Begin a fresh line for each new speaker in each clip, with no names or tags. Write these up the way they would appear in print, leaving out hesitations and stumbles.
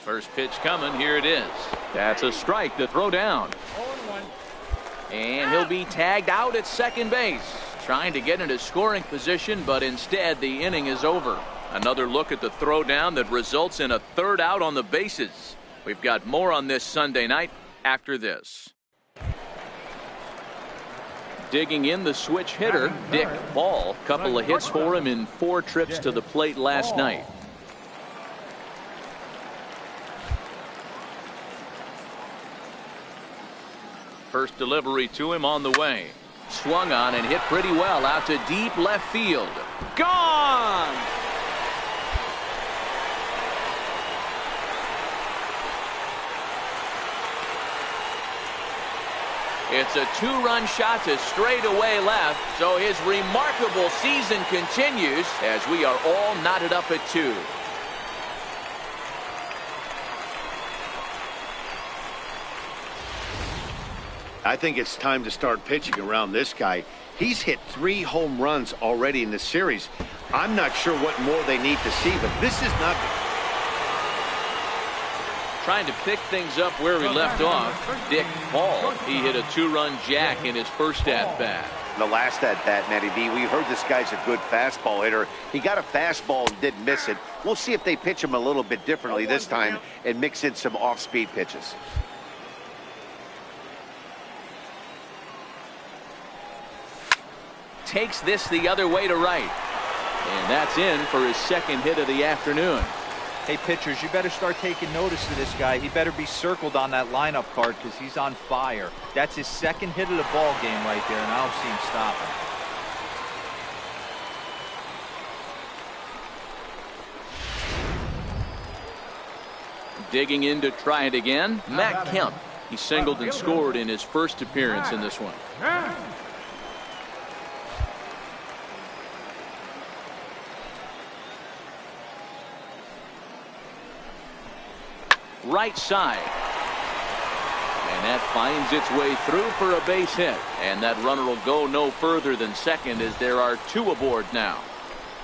First pitch coming. Here it is. That's a strike to throw down. And he'll be tagged out at second base. Trying to get into scoring position, but instead the inning is over. Another look at the throwdown that results in a third out on the bases. We've got more on this Sunday night after this. Digging in, the switch hitter, Dick Ball. Couple of hits for him in 4 trips to the plate last night. First delivery to him on the way. Swung on and hit pretty well out to deep left field. Gone! It's a 2-run shot to straightaway left, so his remarkable season continues as we are all knotted up at 2.
I think it's time to start pitching around this guy. He's hit 3 home runs already in the series. I'm not sure what more they need to see, but this is not...
Trying to pick things up where we left off, Dick Ball. He hit a 2-run jack in his first at-bat.
The last at-bat, Matty B, we heard this guy's a good fastball hitter. He got a fastball and didn't miss it. We'll see if they pitch him a little bit differently this time and mix in some off-speed pitches.
Takes this the other way to right. And that's in for his second hit of the afternoon.
Hey, pitchers, you better start taking notice of this guy. He better be circled on that lineup card because he's on fire. That's his second hit of the ball game right there, and I don't see him stopping.
Digging in to try it again, Matt Kemp. He singled and scored in his first appearance in this one. Right side. And that finds its way through for a base hit. And that runner will go no further than second as there are 2 aboard now.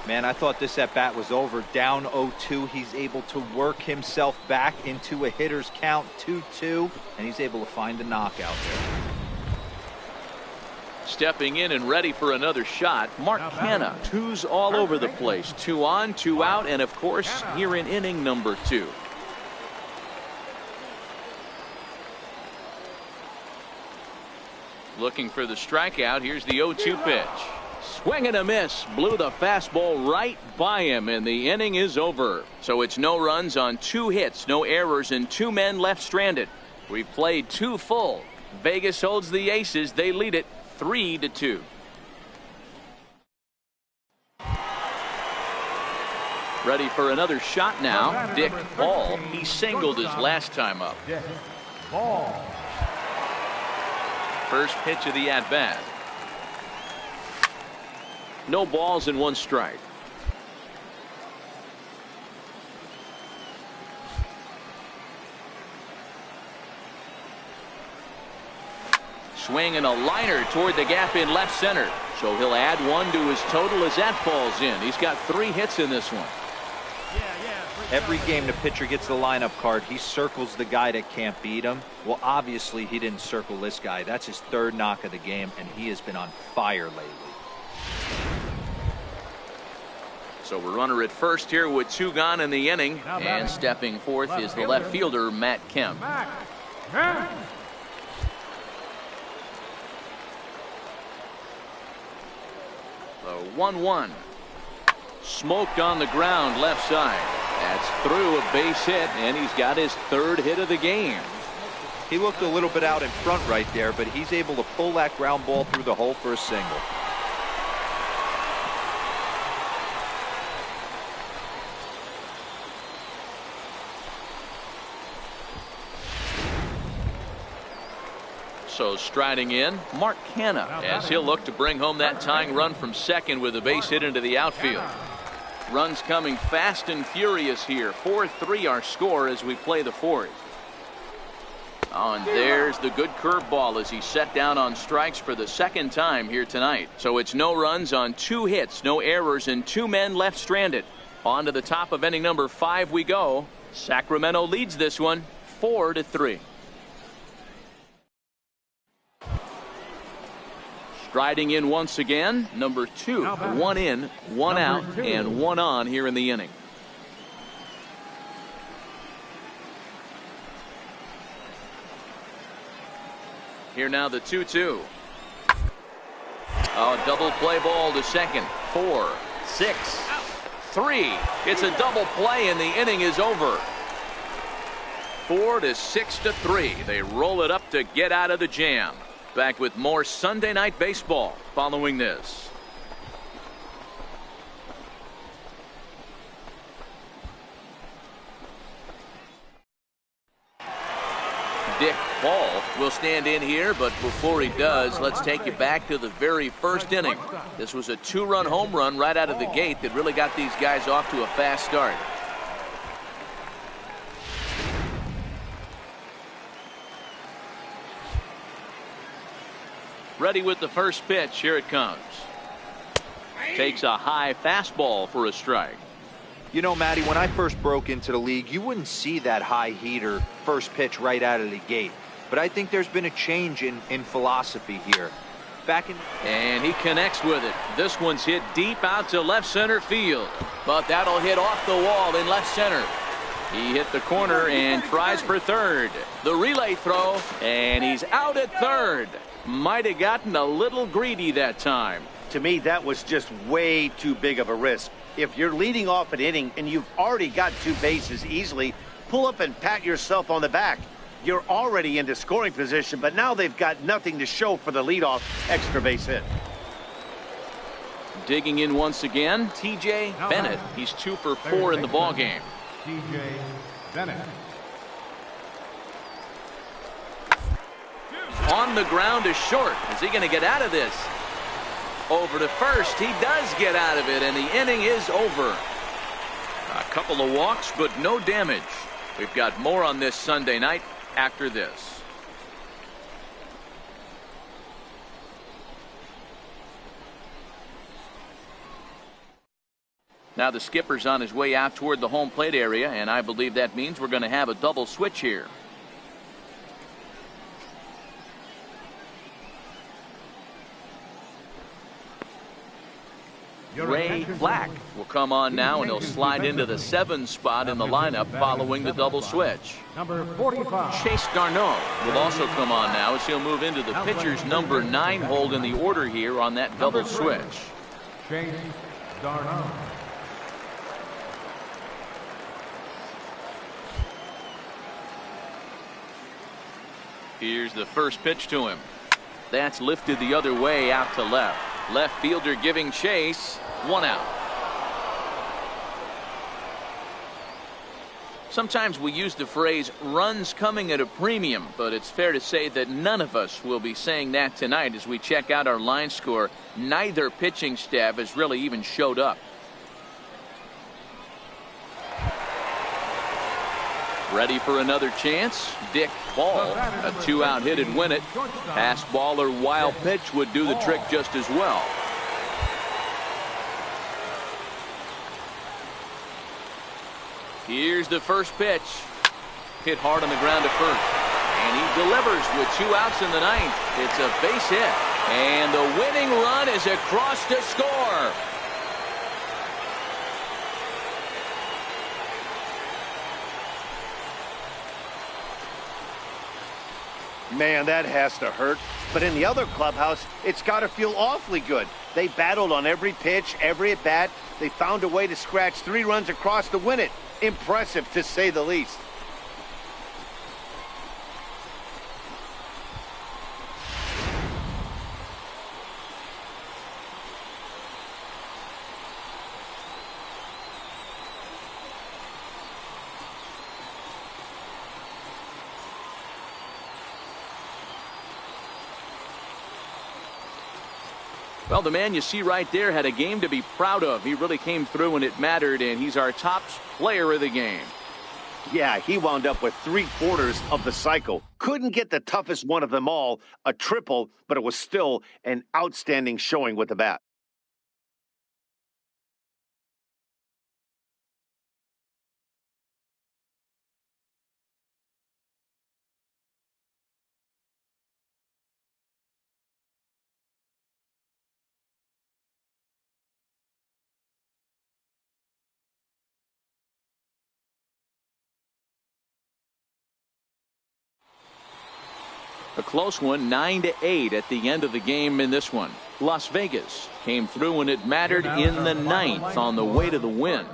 Man, I thought this at-bat was over. Down 0-2. He's able to work himself back into a hitter's count, 2-2. And he's able to find a knockout there.
Stepping in and ready for another shot, Mark Hanna. 2s all over the place. 2 on, 2 out, and of course here in inning number 2. Looking for the strikeout. Here's the 0-2 pitch. Swing and a miss. Blew the fastball right by him, and the inning is over. So it's no runs on 2 hits, no errors, and 2 men left stranded. We've played 2 full. Vegas holds the Aces. They lead it 3-2. Ready for another shot now. Dick Ball. He singled his last time up.
Ball.
First pitch of the at-bat. No balls and 1 strike. Swing and a liner toward the gap in left center. So he'll add 1 to his total as that falls in. He's got 3 hits in this one.
Every game the pitcher gets the lineup card, he circles the guy that can't beat him. Well, obviously he didn't circle this guy. That's his 3rd knock of the game, and he has been on fire lately.
So we're runner at first here with 2 gone in the inning, and stepping forth is the left fielder, Matt Kemp. The 1-1. Smoked on the ground left side. That's through a base hit, and he's got his 3rd hit of the game.
He looked a little bit out in front right there, but he's able to pull that ground ball through the hole for a single.
So striding in, Mark Hanna, as he'll look to bring home that tying run from second with a base hit into the outfield. Runs coming fast and furious here. 4-3 our score as we play the 4th. Oh, and there's the good curveball as he set down on strikes for the 2nd time here tonight. So it's no runs on 2 hits, no errors, and 2 men left stranded. On to the top of inning number 5 we go. Sacramento leads this one 4-3. Striding in once again, number 2. 1 in, 1 out, and 1 on here in the inning. Here now the 2-2. A double play ball to second. 4, 6, 3. It's a double play and the inning is over. 4-6-3. They roll it up to get out of the jam. Back with more Sunday Night Baseball following this. Dick Ball will stand in here, but before he does, let's take you back to the very first inning. This was a 2-run home run right out of the gate that really got these guys off to a fast start. Ready with the first pitch. Here it comes. Takes a high fastball for a strike.
You know, Matty, when I first broke into the league, you wouldn't see that high heater first pitch right out of the gate. But I think there's been a change in philosophy here.
And he connects with it. This one's hit deep out to left center field. But that'll hit off the wall in left center. He hit the corner and tries for third. The relay throw, and he's out at third. Might have gotten a little greedy that time.
To me, that was just way too big of a risk. If you're leading off an inning and you've already got 2 bases easily, pull up and pat yourself on the back. You're already into scoring position, but now they've got nothing to show for the leadoff extra base hit.
Digging in once again, T.J. Bennett. He's 2 for 4 in the ballgame.
T.J. Bennett.
On the ground is short. Is he going to get out of this? Over to first. He does get out of it, and the inning is over. A couple of walks, but no damage. We've got more on this Sunday night after this. Now the skipper's on his way out toward the home plate area, and I believe that means we're going to have a double switch here. Ray Black will come on now, and he'll slide into the 7 spot in the lineup following the double switch.
Number 45.
Chase Garneau will also come on now as he'll move into the pitcher's number 9 hold in the order here on that double switch.
Chase Garneau.
Here's the first pitch to him. That's lifted the other way out to left. Left fielder giving chase. 1 out. Sometimes we use the phrase runs coming at a premium, but it's fair to say that none of us will be saying that tonight as we check out our line score. Neither pitching staff has really even showed up. Ready for another chance? Dick Ball. A 2-out hit and win it. Pass ball or wild pitch would do the trick just as well. Here's the first pitch. Hit hard on the ground to first. And he delivers with 2 outs in the 9th. It's a base hit. And the winning run is across to score.
Man, that has to hurt. But in the other clubhouse, it's got to feel awfully good. They battled on every pitch, every at-bat. They found a way to scratch 3 runs across to win it. Impressive, to say the least.
Well, the man you see right there had a game to be proud of. He really came through when it mattered, and he's our top player of the game.
Yeah, he wound up with 3/4 of the cycle. Couldn't get the toughest one of them all, a triple, but it was still an outstanding showing with the bat.
A close one, 9-8 at the end of the game in this one. Las Vegas came through when it mattered in the ninth on the way to the win.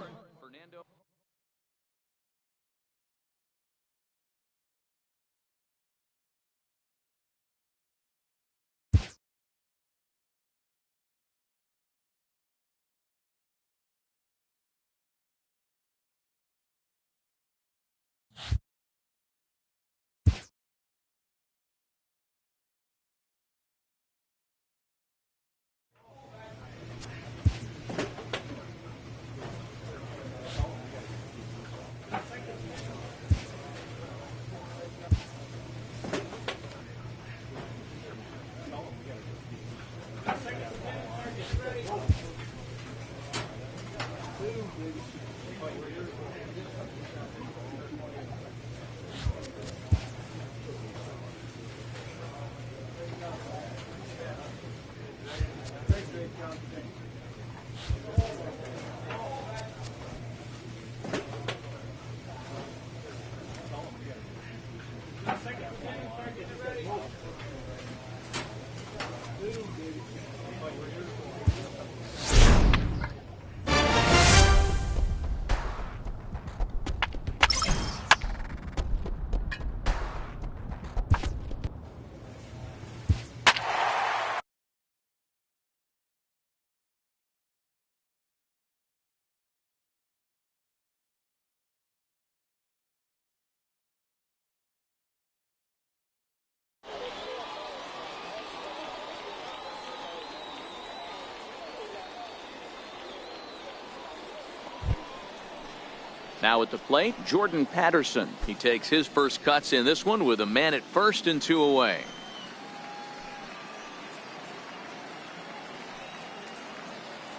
Now at the plate, Jordan Patterson. He takes his first cuts in this one with a man at first and 2 away.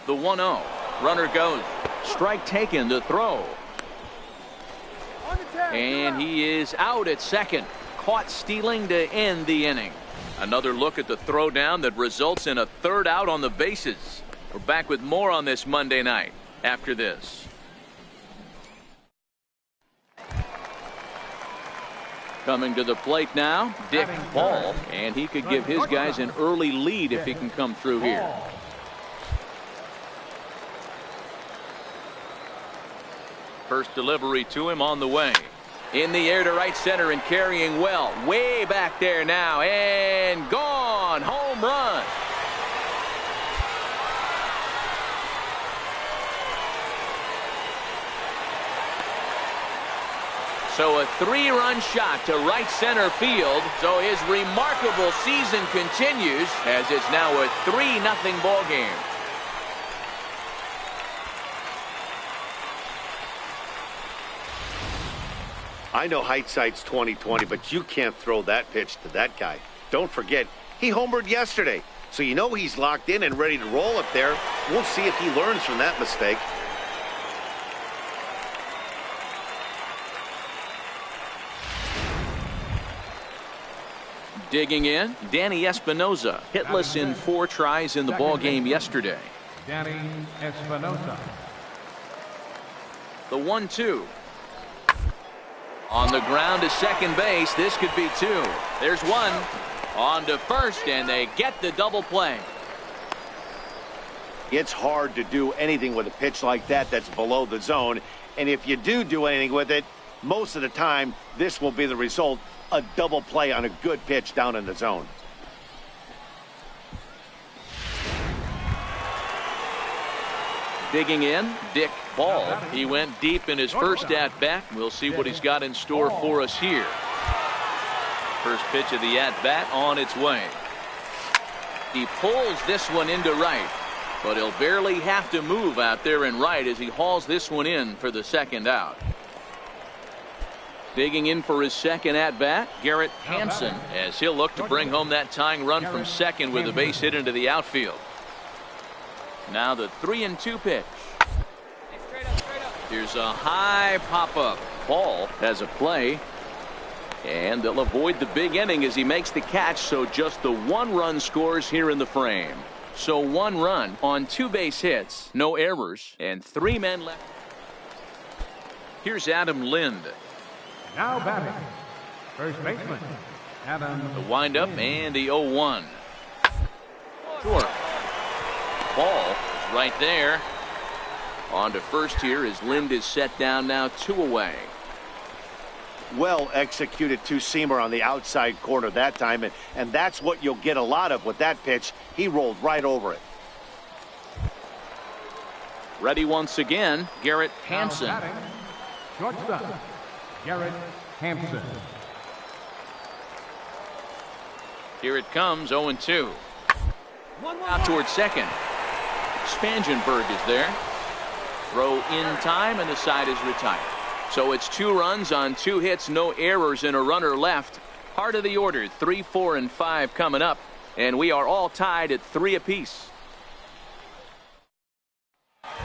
The 1-0. Runner goes. Strike taken to throw. And he is out at second. Caught stealing to end the inning. Another look at the throwdown that results in a third out on the bases. We're back with more on this Monday night after this. Coming to the plate now, Dick Paul, and he could give his guys an early lead if he can come through here. First delivery to him on the way. In the air to right center and carrying well. Way back there now and gone. Home run. So a 3-run shot to right center field. So his remarkable season continues as it's now a 3-0 ball game.
I know hindsight's 20/20, but you can't throw that pitch to that guy. Don't forget, he homered yesterday. So you know he's locked in and ready to roll up there. We'll see if he learns from that mistake.
Digging in, Danny Espinosa, hitless in 4 tries in the ball game yesterday.
Danny Espinosa.
The 1-2. On the ground to second base. This could be 2. There's 1. On to first, and they get the double play.
It's hard to do anything with a pitch like that that's below the zone. And if you do anything with it, most of the time, this will be the result. A double play on a good pitch down in the zone.
Digging in, Dick Paul. He went deep in his first at-bat. We'll see what he's got in store for us here. First pitch of the at-bat on its way. He pulls this one into right, but he'll barely have to move out there in right as he hauls this one in for the second out. Digging in for his second at-bat, Garrett Hansen, as he'll look to bring home that tying run from second with a base hit into the outfield. Now the 3-2 pitch. Here's a high pop-up. Paul has a play, and they'll avoid the big inning as he makes the catch, so just the 1 run scores here in the frame. So 1 run on 2 base hits, no errors, and 3 men left. Here's Adam Lind.
Now batting, first baseman,
The windup and the 0-1. Short. Ball is right there. On to first here as Lind is set down now, 2 away.
Well executed two-seamer on the outside corner that time, and that's what you'll get a lot of with that pitch. He rolled right over it.
Ready once again, Garrett Hampson.
Shortstop, Garrett Hampson.
Here it comes, 0-2. Out towards second. Spangenberg is there. Throw in time, and the side is retired. So it's 2 runs on 2 hits, no errors, and a runner left. Heart of the order, 3, 4, and 5 coming up, and we are all tied at 3 apiece.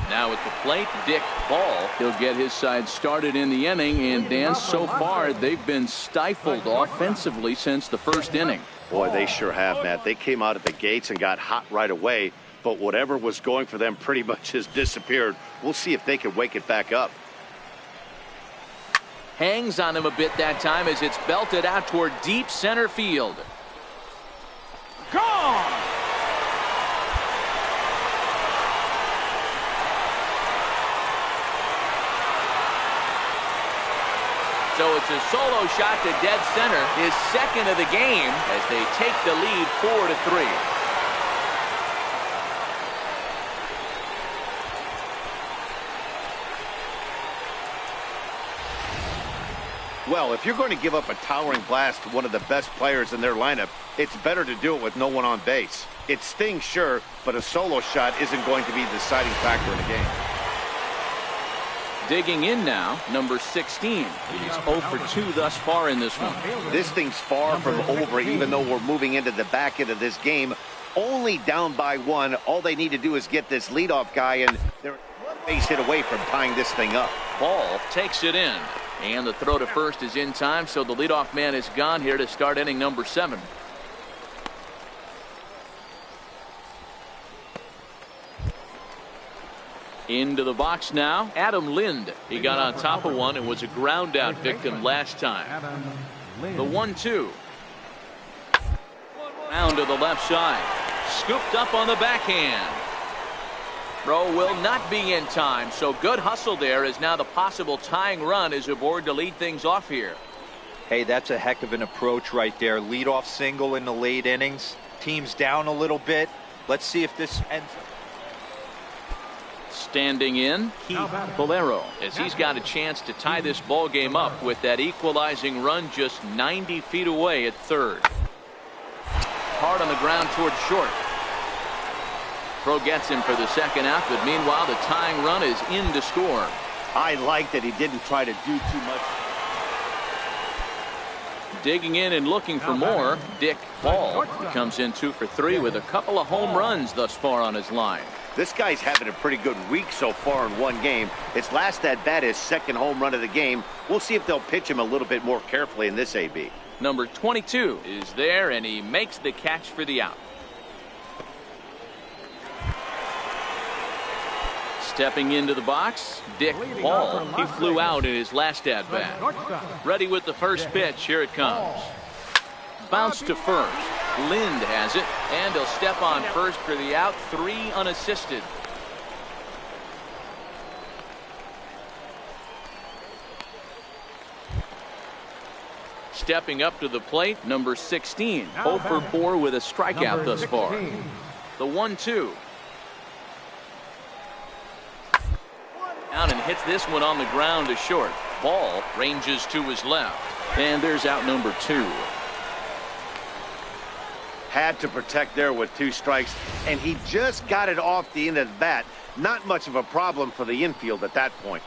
Now at the plate, Dick Ball. He'll get his side started in the inning, and Dan, so far they've been stifled offensively since the first inning.
Boy, they sure have, Matt. They came out of the gates and got hot right away, but whatever was going for them pretty much has disappeared. We'll see if they can wake it back up.
Hangs on him a bit that time as it's belted out toward deep center field. Gone! So it's a solo shot to dead center, his second of the game, as they take the lead 4-3.
Well, if you're going to give up a towering blast to one of the best players in their lineup, it's better to do it with no one on base. It stings, sure, but a solo shot isn't going to be the deciding factor in the game.
Digging in now, number 16. He's 0 for 2 thus far in this one.
This thing's far from over, even though we're moving into the back end of this game. Only down by 1. All they need to do is get this leadoff guy, and they're one base hit away from tying this thing up.
Ball takes it in. And the throw to first is in time, so the leadoff man is gone here to start inning number 7. Into the box now, Adam Lind. He got on top of one and was a ground out victim last time. The 1-2. Round to the left side. Scooped up on the backhand. Throw will not be in time, so good hustle there as now the possible tying run is aboard to lead things off here.
Hey, that's a heck of an approach right there. Leadoff single in the late innings. Team's down a little bit. Let's see if this ends.
Standing in, Keith Valero, as he's got a chance to tie this ball game up with that equalizing run just 90 feet away at third. Hard on the ground towards short. Throw gets him for the second out, but meanwhile the tying run is in to score.
I like that he didn't try to do too much.
Digging in and looking for more, Dick Ball comes in 2 for 3 with a couple of home runs thus far on his line.
This guy's having a pretty good week so far in one game. His last at bat, his second home run of the game. We'll see if they'll pitch him a little bit more carefully in this AB.
Number 22 is there, and he makes the catch for the out. Stepping into the box, Dick Ball. He flew out in his last at bat. Ready with the first pitch. Here it comes. Bounce to first. Lind has it, and he'll step on first for the out. 3 unassisted. Stepping up to the plate, number 16. 0 for 4 with a strikeout thus far. The 1-2. Out and hits this one on the ground to short. Ball ranges to his left. And there's out number 2.
Had to protect there with 2 strikes, and he just got it off the end of the bat. Not much of a problem for the infield at that point.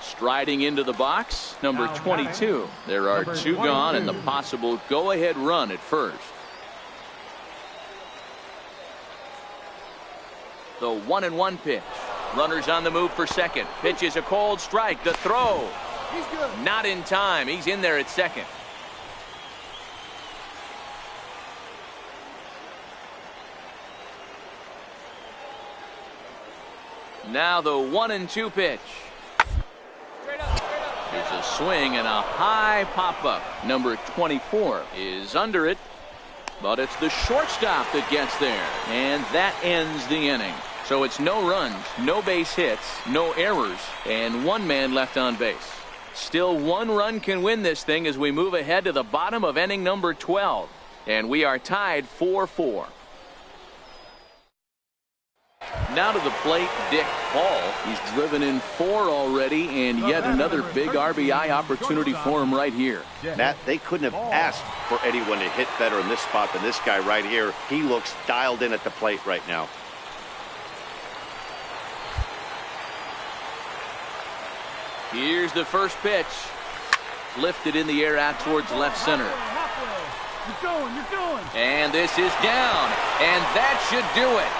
Striding into the box, number 22. There are 2 gone and the possible go-ahead run at first. The 1-1 pitch. Runners on the move for second. Pitch is a cold strike. The throw. Not in time. He's in there at second. Now the 1-2 pitch. There's a swing and a high pop-up. Number 24 is under it, but it's the shortstop that gets there, and that ends the inning. So it's no runs, no base hits, no errors, and one man left on base. Still, one run can win this thing as we move ahead to the bottom of inning number 12, and we are tied 4-4. Now to the plate, Dick Hall. He's driven in 4 already, and yet another big RBI opportunity for him right here.
Matt, they couldn't have asked for anyone to hit better in this spot than this guy right here. He looks dialed in at the plate right now.
Here's the first pitch. Lifted in the air out towards left center.
You're going.
And this is down, and that should do it.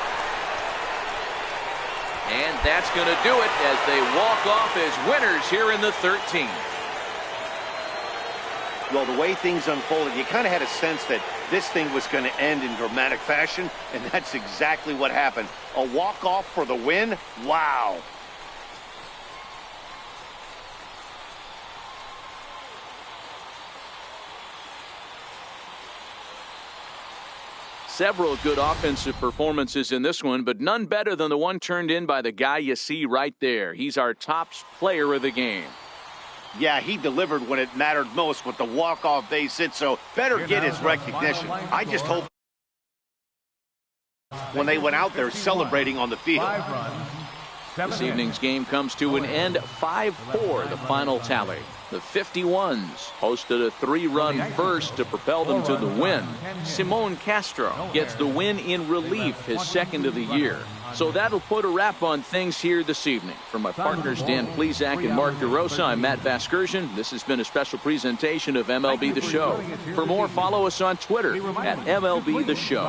And that's going to do it as they walk off as winners here in the 13th.
Well, the way things unfolded, you kind of had a sense that this thing was going to end in dramatic fashion, and that's exactly what happened. A walk-off for the win? Wow.
Several good offensive performances in this one, but none better than the one turned in by the guy you see right there. He's our top player of the game.
Yeah, he delivered when it mattered most with the walk-off base hit, so better get his recognition. I just hope when they went out there celebrating on the field.
This evening's game comes to an end, 5-4, the final tally. The 51s hosted a 3-run first to propel them to the win. Simon Castro gets the win in relief, his second of the year. So that'll put a wrap on things here this evening. For my partners Dan Plesac and Mark DeRosa, I'm Matt Vasgersian. This has been a special presentation of MLB The Show. For more, follow us on Twitter at MLB The Show.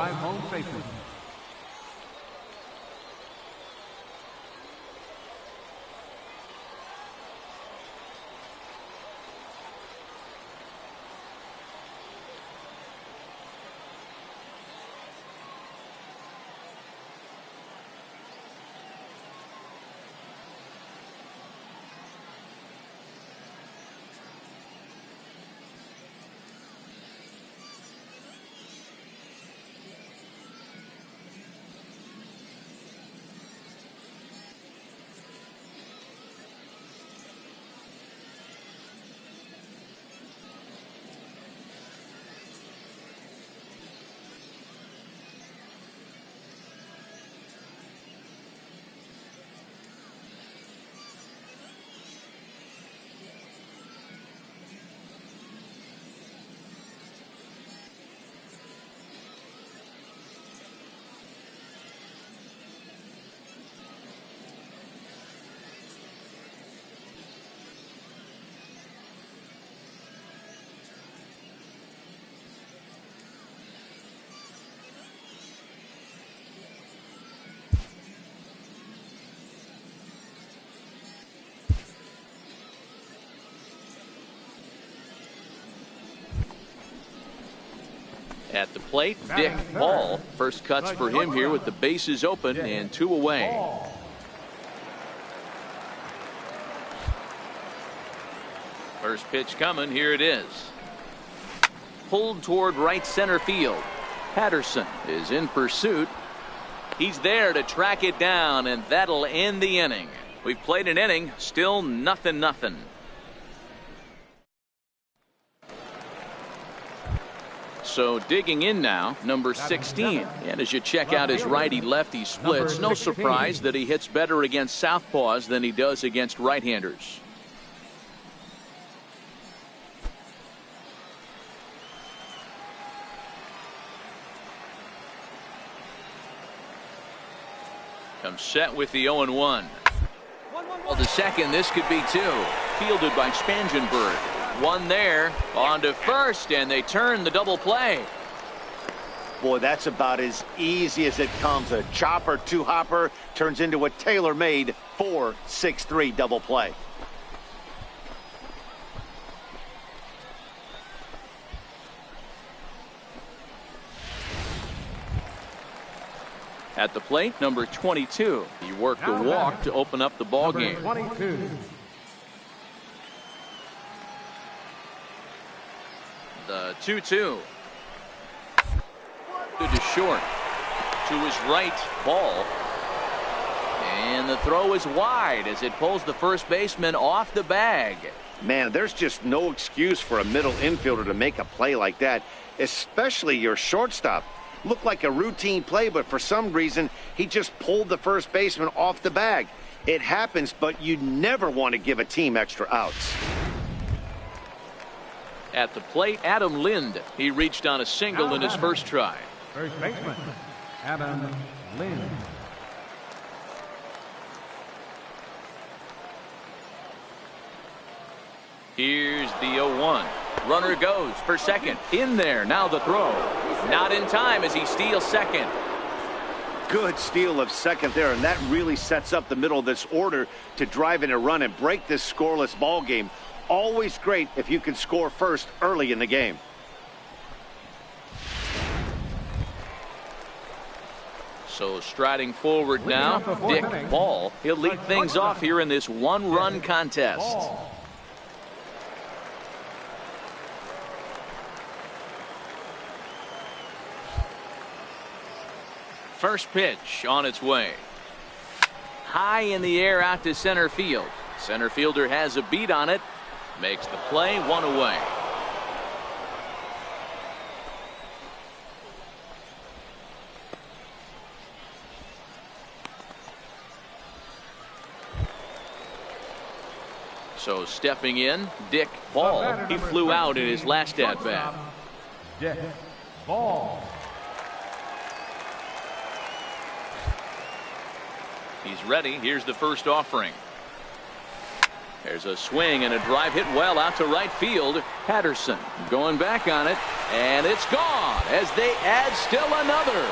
At the plate, Dick Hall. First cuts for him here with the bases open and 2 away. First pitch coming. Here it is. Pulled toward right center field. Patterson is in pursuit. He's there to track it down, and that'll end the inning. We've played an inning, still 0-0. So digging in now, number 16. And as you check out his righty-lefty splits, no surprise that he hits better against southpaws than he does against right-handers. Comes set with the 0-1. Well, the second, this could be 2. Fielded by Spangenberg. One there, on to first, and they turn the double play.
Boy, that's about as easy as it comes. A chopper, 2-hopper turns into a tailor-made 4-6-3 double play.
At the plate, number 22. He worked a walk to open up the ball game.
22.
2-2. To short. To his right, ball. And the throw is wide as it pulls the first baseman off the bag.
Man, there's just no excuse for a middle infielder to make a play like that, especially your shortstop. Looked like a routine play, but for some reason, he just pulled the first baseman off the bag. It happens, but you never want to give a team extra outs.
At the plate, Adam Lind. He reached on a single in his first try.
First baseman, Adam Lind.
Here's the 0-1. Runner goes for second. In there. Now the throw. Not in time as he steals second.
Good steal of second there, and that really sets up the middle of this order to drive in a run and break this scoreless ball game. Always great if you can score first early in the game.
So striding forward now, Dick Ball. He'll lead things off here in this one-run contest. First pitch on its way. High in the air out to center field. Center fielder has a beat on it. Makes the play, one away. So stepping in, Dick Ball. He flew out in his last at-bat.
Dick Ball.
He's ready. Here's the first offering. There's a swing and a drive hit well out to right field. Patterson going back on it, and it's gone as they add still another.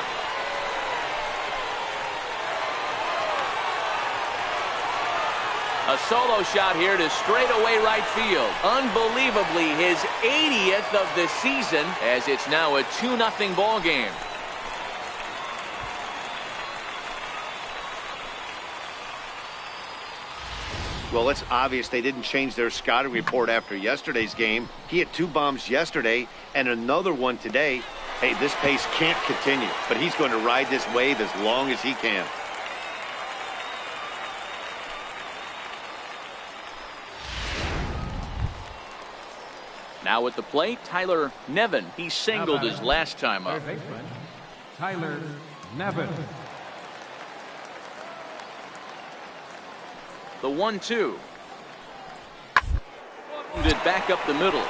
A solo shot here to straightaway right field. Unbelievably, his 80th of the season, as it's now a 2-0 ball game.
Well, it's obvious they didn't change their scouting report after yesterday's game. He had 2 bombs yesterday and another one today. Hey, this pace can't continue, but he's going to ride this wave as long as he can.
Now at the plate, Tyler Nevin. He singled his last time up.
Tyler Nevin.
The 1-2. Wounded back up the middle.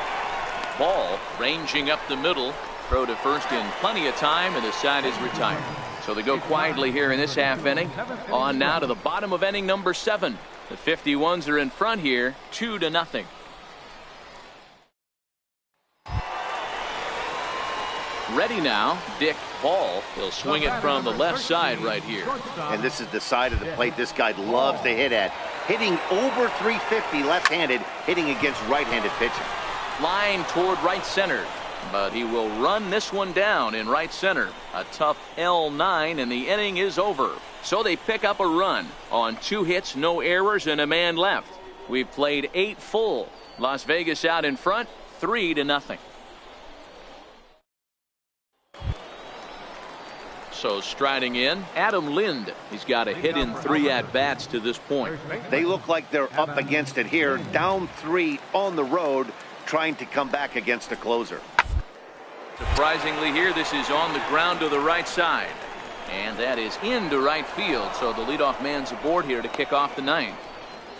Ball ranging up the middle. Throw to first in plenty of time, and the side is retired. So they go quietly here in this half inning. On now to the bottom of inning number 7. The 51s are in front here, 2-0. Ready now, Dick Ball. He'll swing it from the left side right here.
And this is the side of the plate this guy loves to hit at. Hitting over 350 left-handed, hitting against right-handed pitching.
Line toward right center, but he will run this one down in right center. A tough L9, and the inning is over. So they pick up a run on 2 hits, no errors, and a man left. We've played 8 full. Las Vegas out in front, 3-0. So striding in, Adam Lind. He's got a hit in 3 at-bats to this point.
They look like they're up against it here, down 3 on the road, trying to come back against a closer.
Surprisingly here, this is on the ground to the right side. And that is into right field, so the leadoff man's aboard here to kick off the 9th.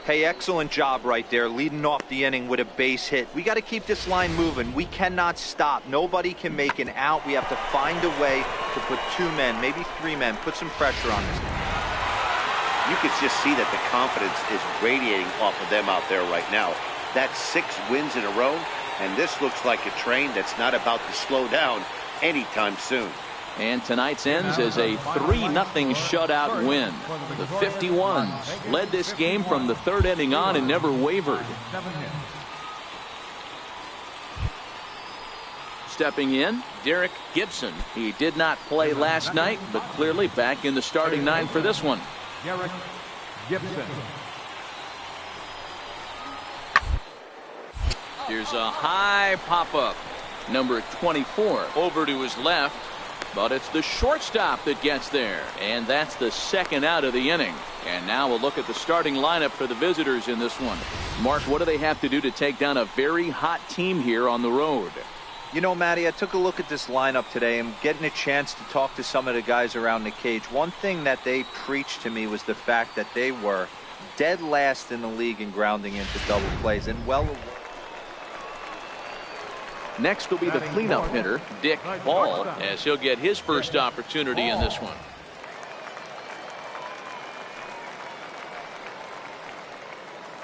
Hey, excellent job right there, leading off the inning with a base hit. We got to keep this line moving. We cannot stop. Nobody can make an out. We have to find a way to put 2 men, maybe 3 men, put some pressure on this guy.
You can just see that the confidence is radiating off of them out there right now. That's 6 wins in a row, and this looks like a train that's not about to slow down anytime soon.
And tonight's ends as a 3-0 shutout win. The 51s led this game from the 3rd inning on and never wavered. Stepping in, Derek Gibson. He did not play last night, but clearly back in the starting 9 for this one.
Derek Gibson.
Here's a high pop-up. number 24. Over to his left, but it's the shortstop that gets there, and that's the second out of the inning. And now we'll look at the starting lineup for the visitors in this one. Mark, what do they have to do to take down a very hot team here on the road?
You know, Matty, I took a look at this lineup today and getting a chance to talk to some of the guys around the cage. One thing that they preached to me was the fact that they were dead last in the league in grounding into double plays, and well.
Next will be the cleanup hitter, Dick Ball, as he'll get his first opportunity in this one.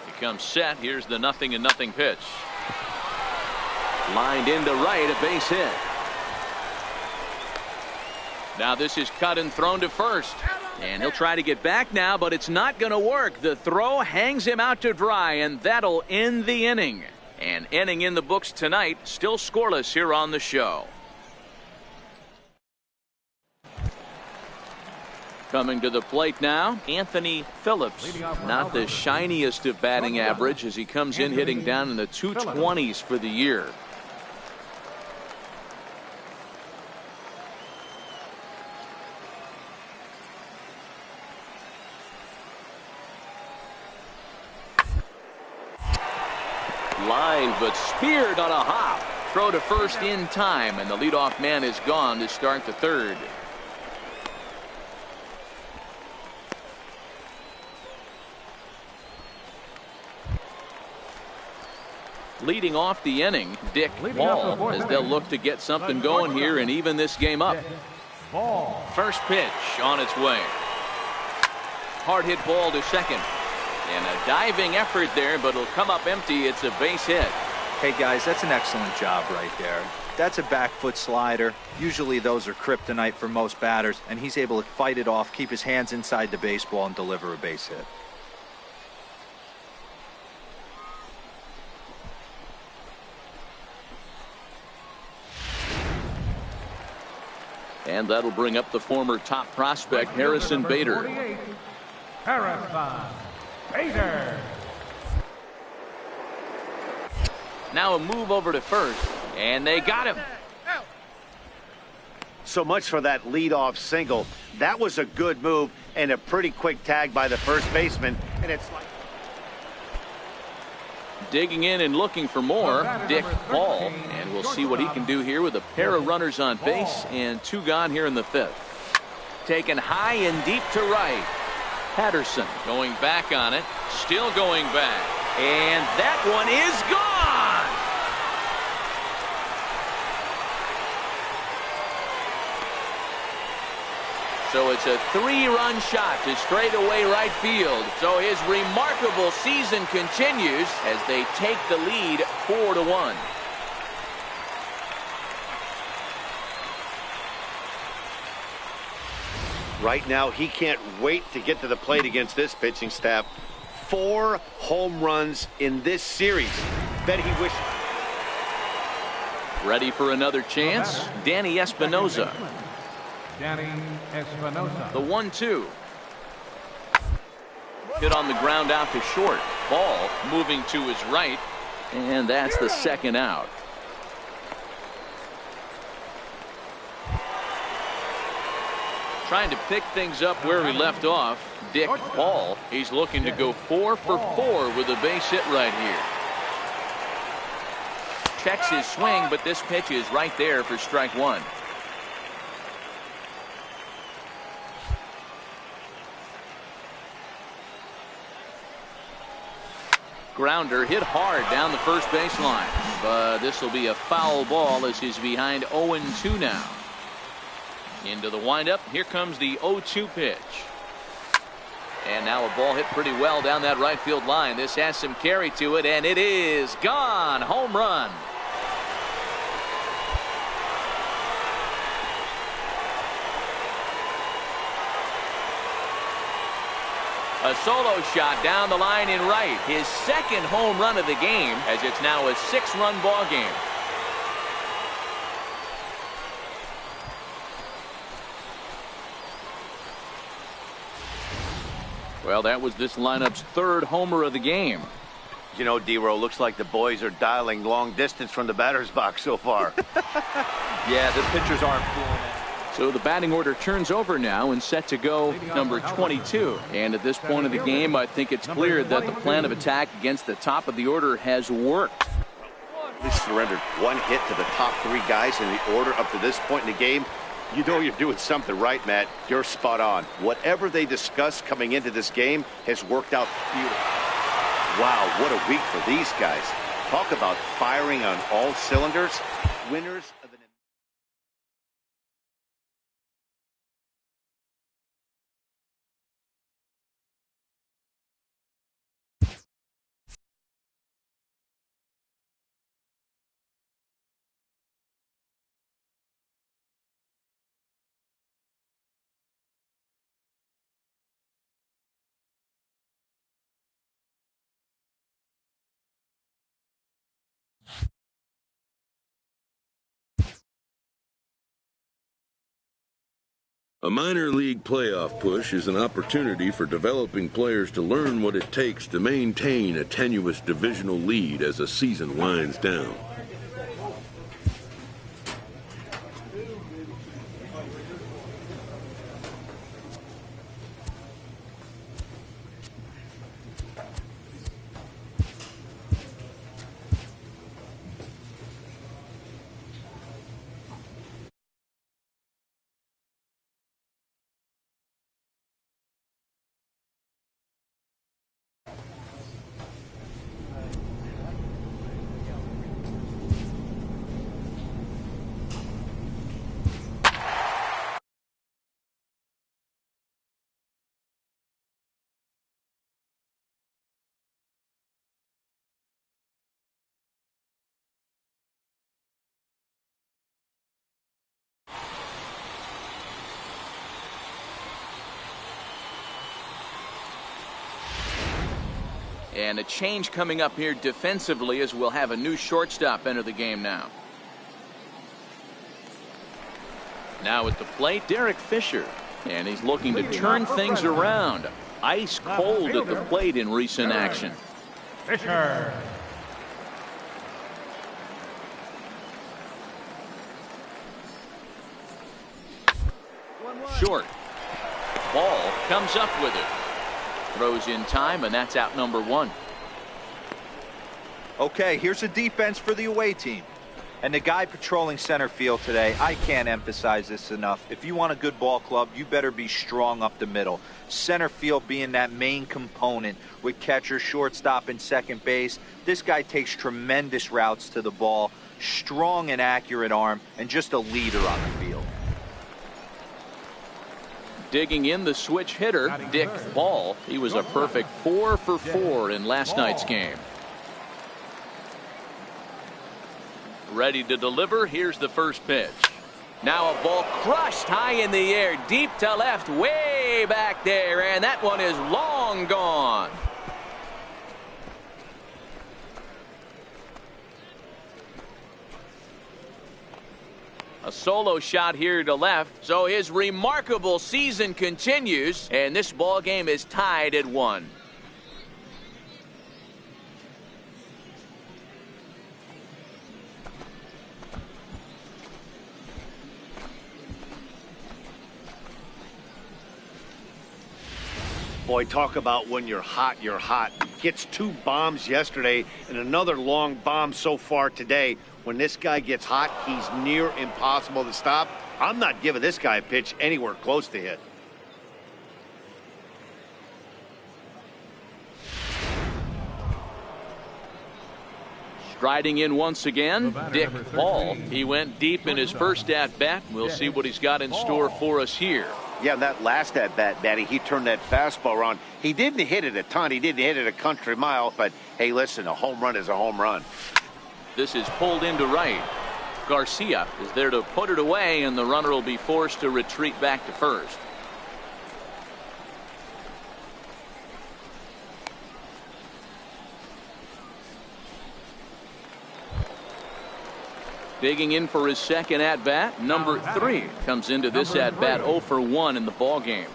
He comes set. Here's the 0-0 pitch. Lined into right, a base hit. Now this is cut and thrown to first. And he'll try to get back now, but it's not going to work. The throw hangs him out to dry, and that'll end the inning. An inning in the books tonight, still scoreless here on the show. Coming to the plate now, Anthony Phillips. Not the shiniest of batting average as he comes in hitting down in the 220s for the year. Line, but speared on a hop. Throw to first in time, and the leadoff man is gone to start the third. Leading off the inning, Dick Ball, as they'll look to get something going here and even this game up. First pitch on its way. Hard hit ball to second. And a diving effort there, but it'll come up empty. It's a base hit.
Hey guys, that's an excellent job right there. That's a back foot slider. Usually those are kryptonite for most batters, and he's able to fight it off, keep his hands inside the baseball, and deliver a base hit.
And that'll bring up the former top prospect, Harrison Bader.
Harrison Bader.
Now a move over to first, and they got him.
So much for that leadoff single. That was a good move and a pretty quick tag by the first baseman. And it's like
digging in and looking for more, Dick Ball, and we'll see what he can do here with a pair of runners on base and two gone here in the fifth. Taken high and deep to right. Patterson going back on it, still going back, and that one is gone. So it's a three-run shot to straightaway right field. So his remarkable season continues as they take the lead 4-1.
right now, he can't wait to get to the plate against this pitching staff. 4 home runs in this series. Bet he wishes.
Ready for another chance? Danny Espinoza.
Danny Espinoza.
The 1-2. Hit on the ground out to short. Ball moving to his right. And that's the second out. Trying to pick things up where we left off. Dick Ball. He's looking to go 4 for 4 with a base hit right here. Checks his swing, but this pitch is right there for strike 1. Grounder hit hard down the first baseline, but this will be a foul ball as he's behind 0-2 now. Into the windup. Here comes the 0-2 pitch. And now a ball hit pretty well down that right field line. This has some carry to it, and it is gone. Home run. A solo shot down the line in right. His second home run of the game, as it's now a 6-run ball game. Well, that was this lineup's 3rd homer of the game.
You know, D-Row, looks like the boys are dialing long distance from the batter's box so far.
Yeah, the pitchers aren't fooling it.
So the batting order turns over now and set to go number 22. And at this point of the game, I think it's clear that the plan of attack against the top of the order has worked.
They surrendered one hit to the top three guys in the order up to this point in the game. You know you're doing something right, Matt. You're spot on. Whatever they discussed coming into this game has worked out beautifully. Wow, what a week for these guys. Talk about firing on all cylinders. Winners of the...
A minor league playoff push is an opportunity for developing players to learn what it takes to maintain a tenuous divisional lead as a season winds down.
And a change coming up here defensively as we'll have a new shortstop enter the game now. Now at the plate, Derek Fisher. And he's looking to turn things around. Ice cold at the plate in recent action.
Fisher.
Short. Ball comes up with it. Throws in time, and that's out number one.
Okay, here's a defense for the away team. And the guy patrolling center field today, I can't emphasize this enough. If you want a good ball club, you better be strong up the middle. Center field being that main component with catcher, shortstop, and second base. This guy takes tremendous routes to the ball, strong and accurate arm, and just a leader on the field.
Digging in the switch hitter, Dick Ball. He was a perfect 4 for 4 in last night's game. Ready to deliver. Here's the first pitch. Now a ball crushed high in the air, deep to left, way back there, and that one is long gone. A solo shot here to left, so his remarkable season continues, and this ball game is tied at 1.
Boy, talk about when you're hot, you're hot. Gets 2 bombs yesterday and another long bomb so far today. When this guy gets hot, he's near impossible to stop. I'm not giving this guy a pitch anywhere close to hit.
Striding in once again, Dick Ball. He went deep in his first at-bat. We'll see what he's got in store for us here.
Yeah, that last at-bat, Matty, he turned that fastball around. He didn't hit it a ton. He didn't hit it a country mile. But, hey, listen, a home run is a home run.
This is pulled into right. Garcia is there to put it away, and the runner will be forced to retreat back to first. Digging in for his second at-bat, number 3 comes into this at-bat 0 for 1 in the ball game.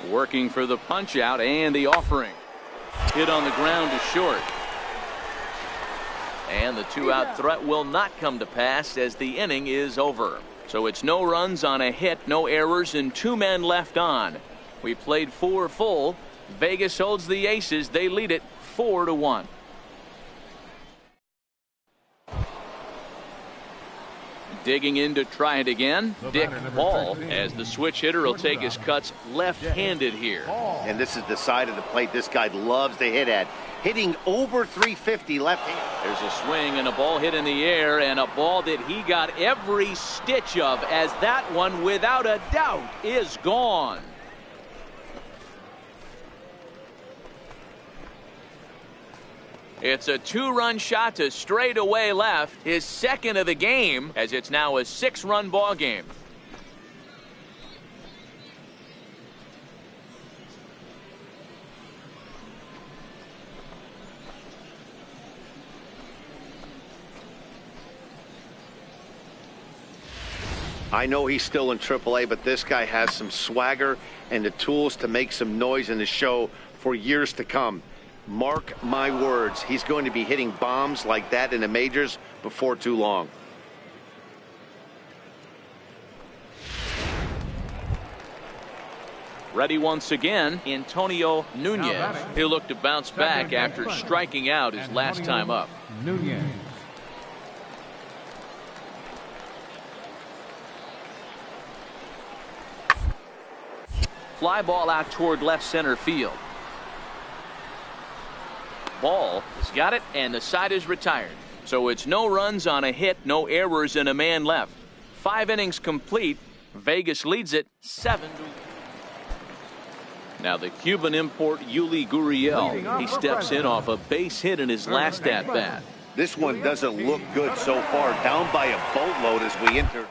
Working for the punch out and the offering. Hit on the ground to short. And the 2-out threat will not come to pass as the inning is over. So it's no runs on a hit, no errors, and 2 men left on. We played 4 full. Vegas holds the Aces. They lead it 4-1. Digging in to try it again, Dick Ball, as the switch hitter will take his cuts left-handed here.
And this is the side of the plate this guy loves to hit at. Hitting over 350 left-handed.
There's a swing and a ball hit in the air, and a ball that he got every stitch of, as that one, without a doubt, is gone. It's a 2-run shot to straightaway left, his second of the game, as it's now a 6-run ball game.
I know he's still in AAA, but this guy has some swagger and the tools to make some noise in the show for years to come. Mark my words, he's going to be hitting bombs like that in the majors before too long.
Ready once again, Antonio Nunez. He'll look to bounce back after striking out his last time up.
Nunez.
Fly ball out toward left center field. Ball has got it, and the side is retired. So it's no runs on a hit, no errors, and a man left. 5 innings complete. Vegas leads it 7-2. Now the Cuban import Yuli Gurriel. He steps in off a base hit in his last at bat.
This one doesn't look good so far. Down by a boatload as we enter.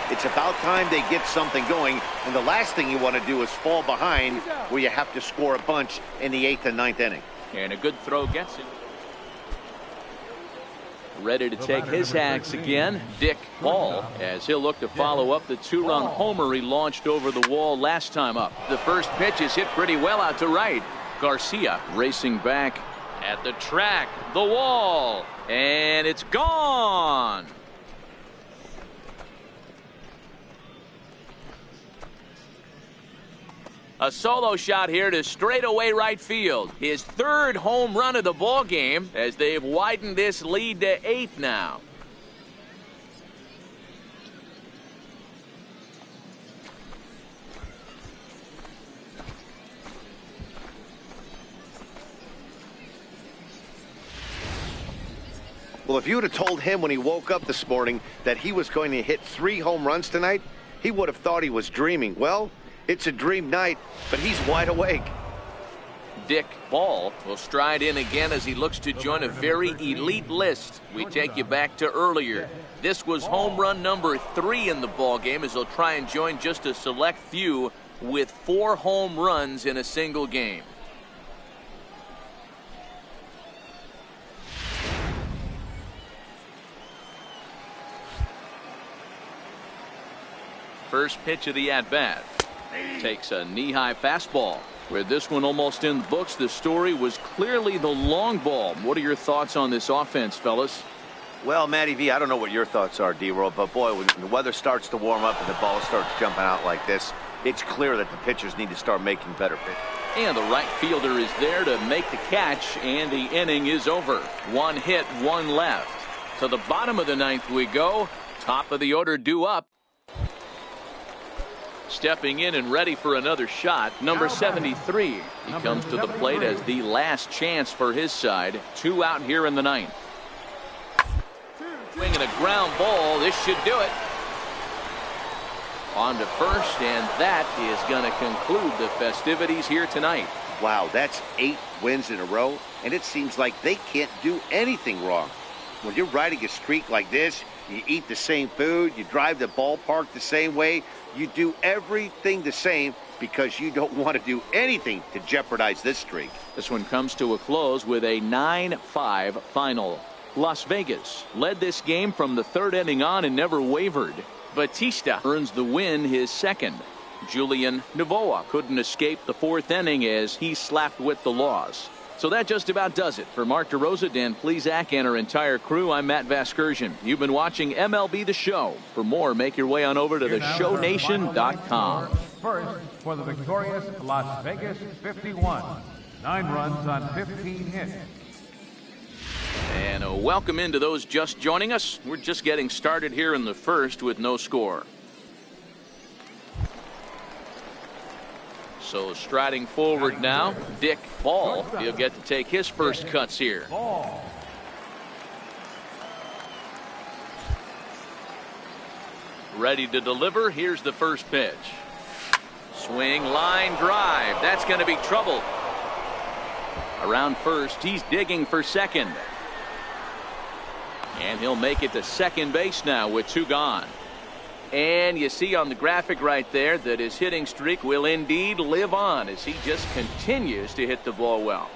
It's about time they get something going, and the last thing you want to do is fall behind where you have to score a bunch in the 8th and 9th inning.
And a good throw gets him. Ready to take his hacks again, Dick Ball, as he'll look to follow up the 2-run homer he launched over the wall last time up. The first pitch is hit pretty well out to right. Garcia racing back at the track, the wall, and it's gone. A solo shot here to straightaway right field. His 3rd home run of the ball game, as they've widened this lead to 8 now.
Well, if you would have told him when he woke up this morning that he was going to hit 3 home runs tonight, he would have thought he was dreaming. Well, it's a dream night, but he's wide awake.
Dick Ball will stride in again as he looks to join a very elite list. We take you back to earlier. This was home run number 3 in the ball game, as he'll try and join just a select few with 4 home runs in a single game. First pitch of the at-bat. Takes a knee-high fastball. With this one almost in the books, the story was clearly the long ball. What are your thoughts on this offense, fellas?
Well, Matty V, I don't know what your thoughts are, D-Roll, but boy, when the weather starts to warm up and the ball starts jumping out like this, it's clear that the pitchers need to start making better pitches.
And the right fielder is there to make the catch, and the inning is over. 1 hit, 1 left. To the bottom of the 9th we go. Top of the order due up. Stepping in and ready for another shot, number 73. He comes to the plate as the last chance for his side. 2 out here in the 9th. Swinging a ground ball. This should do it. On to first, and that is going to conclude the festivities here tonight.
Wow, that's 8 wins in a row, and it seems like they can't do anything wrong. When you're riding a streak like this, you eat the same food, you drive the ballpark the same way, you do everything the same because you don't want to do anything to jeopardize this streak.
This one comes to a close with a 9-5 final. Las Vegas led this game from the 3rd inning on and never wavered. Batista earns the win, his 2nd. Julian Navoa couldn't escape the fourth inning as he slapped with the loss. So that just about does it. For Mark DeRosa, Dan Plesac, and our entire crew, I'm Matt Vasgersian. You've been watching MLB The Show. For more, make your way on over to theshownation.com.
First for the victorious Las Vegas 51. 9 runs on 15 hits.
And welcome into those just joining us. We're just getting started here in the first with no score. So striding forward now, Dick Ball. He'll get to take his first cuts here. Ready to deliver. Here's the first pitch. Swing, line drive. That's going to be trouble. Around first, he's digging for second. And he'll make it to second base now with 2 gone. And you see on the graphic right there that his hitting streak will indeed live on as he just continues to hit the ball well.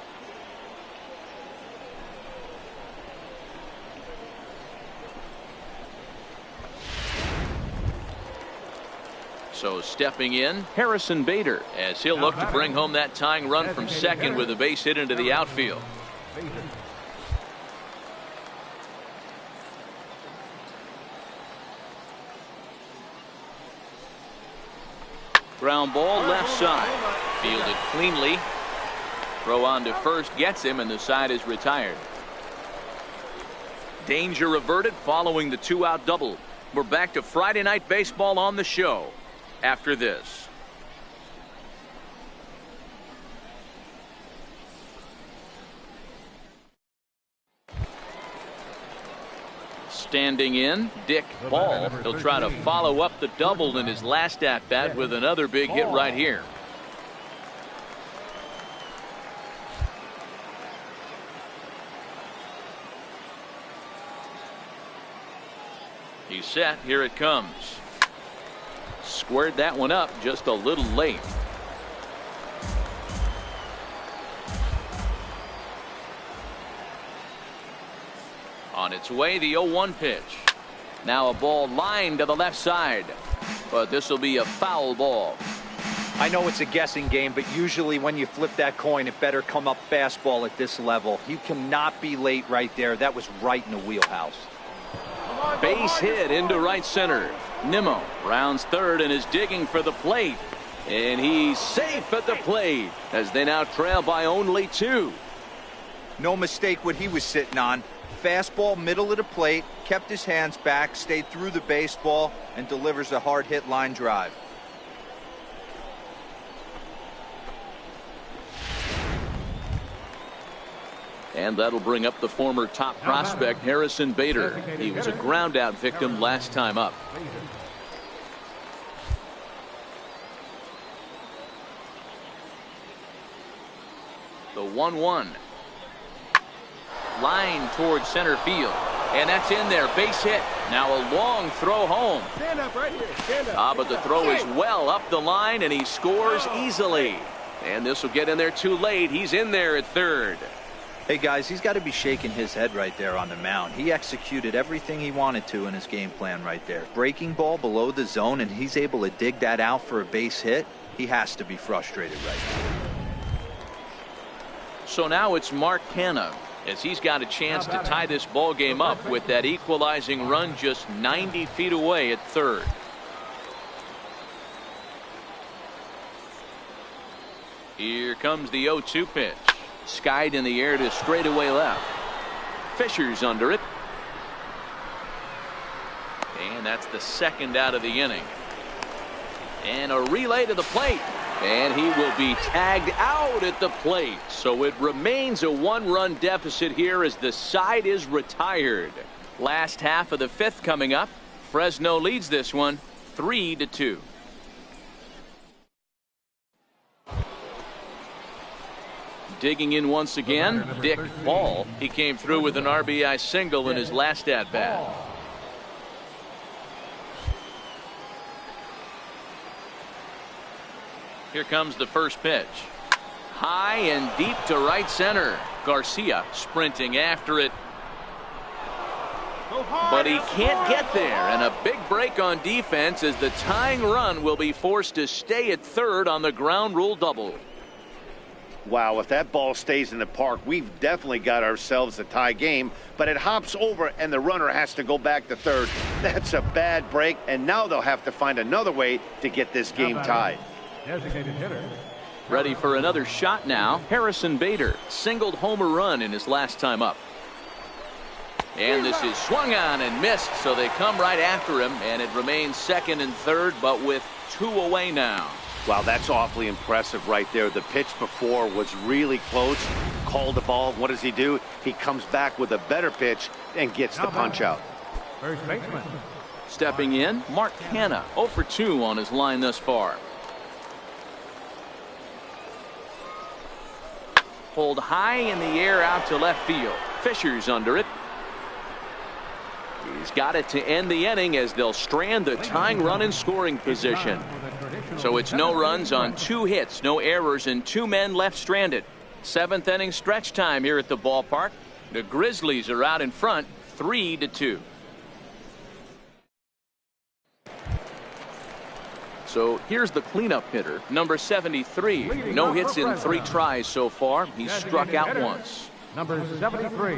So stepping in, Harrison Bader, as he'll look to bring home that tying run from second with a base hit into the outfield. Ground ball left side. Fielded cleanly. Throw on to first gets him, and the side is retired. Danger averted following the 2-out double. We're back to Friday Night Baseball on the show after this. Standing in, Dick Ball. He'll try to follow up the double in his last at-bat with another big hit right here. He's set. Here it comes. Squared that one up just a little late. On its way, the 0-1 pitch. Now a ball lined to the left side, but this will be a foul ball.
I know it's a guessing game, but usually when you flip that coin, it better come up fastball at this level. You cannot be late right there. That was right in the wheelhouse.
Base hit into right center. Nimmo rounds third and is digging for the plate, and he's safe at the plate as they now trail by only 2.
No mistake what he was sitting on. Fastball middle of the plate, kept his hands back, stayed through the baseball, and delivers a hard hit line drive.
And that'll bring up the former top prospect Harrison Bader. He was a ground out victim last time up. The 1-1. Line towards center field, and that's in there. Base hit. Now a long throw home.
Stand up right here. Stand up.
But the throw is well up the line, and he scores easily. And this will get in there too late. He's in there at third.
Hey guys, he's got to be shaking his head right there on the mound. He executed everything he wanted to in his game plan right there. Breaking ball below the zone, and he's able to dig that out for a base hit. He has to be frustrated right now.
So now it's Mark Canha, as he's got a chance to tie this ball game up with that equalizing run just 90 feet away at third. Here comes the 0-2 pitch. Skied in the air to straightaway left. Fisher's under it. And that's the second out of the inning. And a relay to the plate. And he will be tagged out at the plate. So it remains a 1-run deficit here as the side is retired. Last half of the 5th coming up. Fresno leads this one 3-2. Digging in once again, Dick Ball. He came through with an RBI single in his last at-bat. Here comes the first pitch. High and deep to right center. Garcia sprinting after it. but he can't get there, and a big break on defense as the tying run will be forced to stay at third on the ground rule double.
Wow, if that ball stays in the park, we've definitely got ourselves a tie game, but it hops over and the runner has to go back to third. That's a bad break, and now they'll have to find another way to get this game tied.
Designated hitter.
Ready for another shot now. Harrison Bader singled homer run in his last time up. And this is swung on and missed, so they come right after him, and it remains second and third, but with 2 away now.
Wow, that's awfully impressive right there. The pitch before was really close. Called the ball. What does he do? He comes back with a better pitch and gets the punch out.
First baseman.
Stepping in, Mark Canha, 0 for 2 on his line thus far. Pulled high in the air out to left field. Fisher's under it. He's got it to end the inning as they'll strand the tying run in scoring position. So it's no runs on 2 hits, no errors, and 2 men left stranded. 7th inning stretch time here at the ballpark. The Grizzlies are out in front, 3-2. So here's the cleanup hitter, number 73. No hits in 3 tries so far. He's struck out once.
Number 73.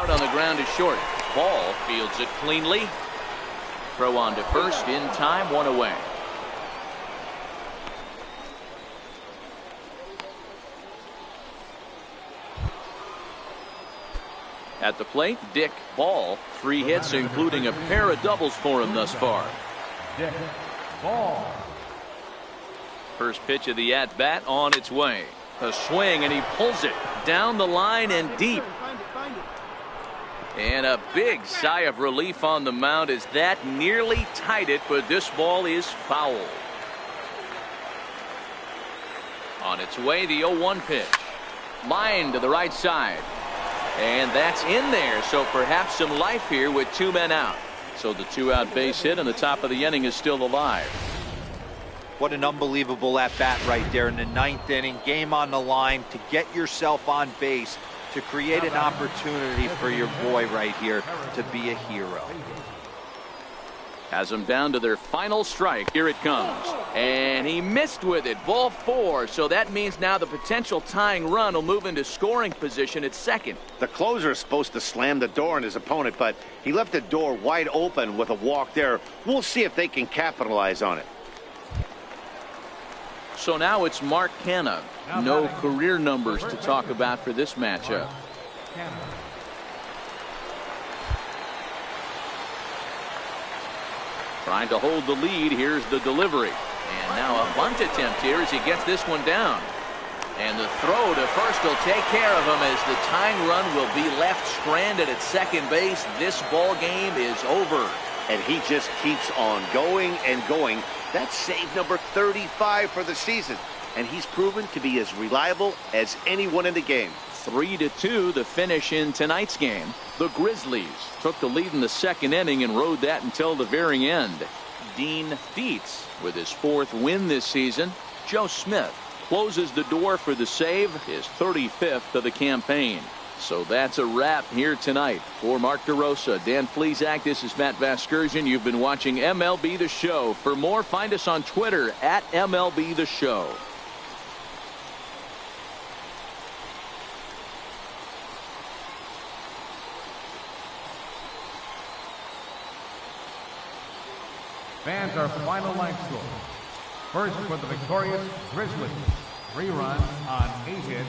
On the ground is short. Ball fields it cleanly. Throw on to first in time, 1 away. At the plate, Dick Ball. 3 hits, including a pair of doubles for him thus far.
Dick Ball.
First pitch of the at-bat on its way. A swing, and he pulls it down the line and deep. And a big sigh of relief on the mound as that nearly tied it, but this ball is foul. On its way, the 0-1 pitch. Line to the right side. And that's in there, so perhaps some life here with 2 men out. So the 2-out base hit and the top of the inning is still alive.
What an unbelievable at-bat right there in the 9th inning. Game on the line to get yourself on base, to create an opportunity for your boy right here to be a hero.
Has them down to their final strike. Here it comes. And he missed with it. Ball 4. So that means now the potential tying run will move into scoring position at second.
The closer is supposed to slam the door on his opponent, but he left the door wide open with a walk there. We'll see if they can capitalize on it.
So now it's Mark Canha. No career numbers to talk about for this matchup. Trying to hold the lead. Here's the delivery. And now a bunt attempt here as he gets this one down. And the throw to first will take care of him as the tying run will be left stranded at second base. This ball game is over.
And he just keeps on going and going. That's save number 35 for the season. And he's proven to be as reliable as anyone in the game.
3-2 the finish in tonight's game. The Grizzlies took the lead in the 2nd inning and rode that until the very end. Dean Dietz with his 4th win this season. Joe Smith closes the door for the save, his 35th of the campaign. So that's a wrap here tonight. For Mark DeRosa, Dan Plesac, this is Matt Vasgersian. You've been watching MLB The Show. For more, find us on Twitter at MLB The Show.
Fans, our final line score. First for the victorious Grizzlies. 3 runs on 8 hits.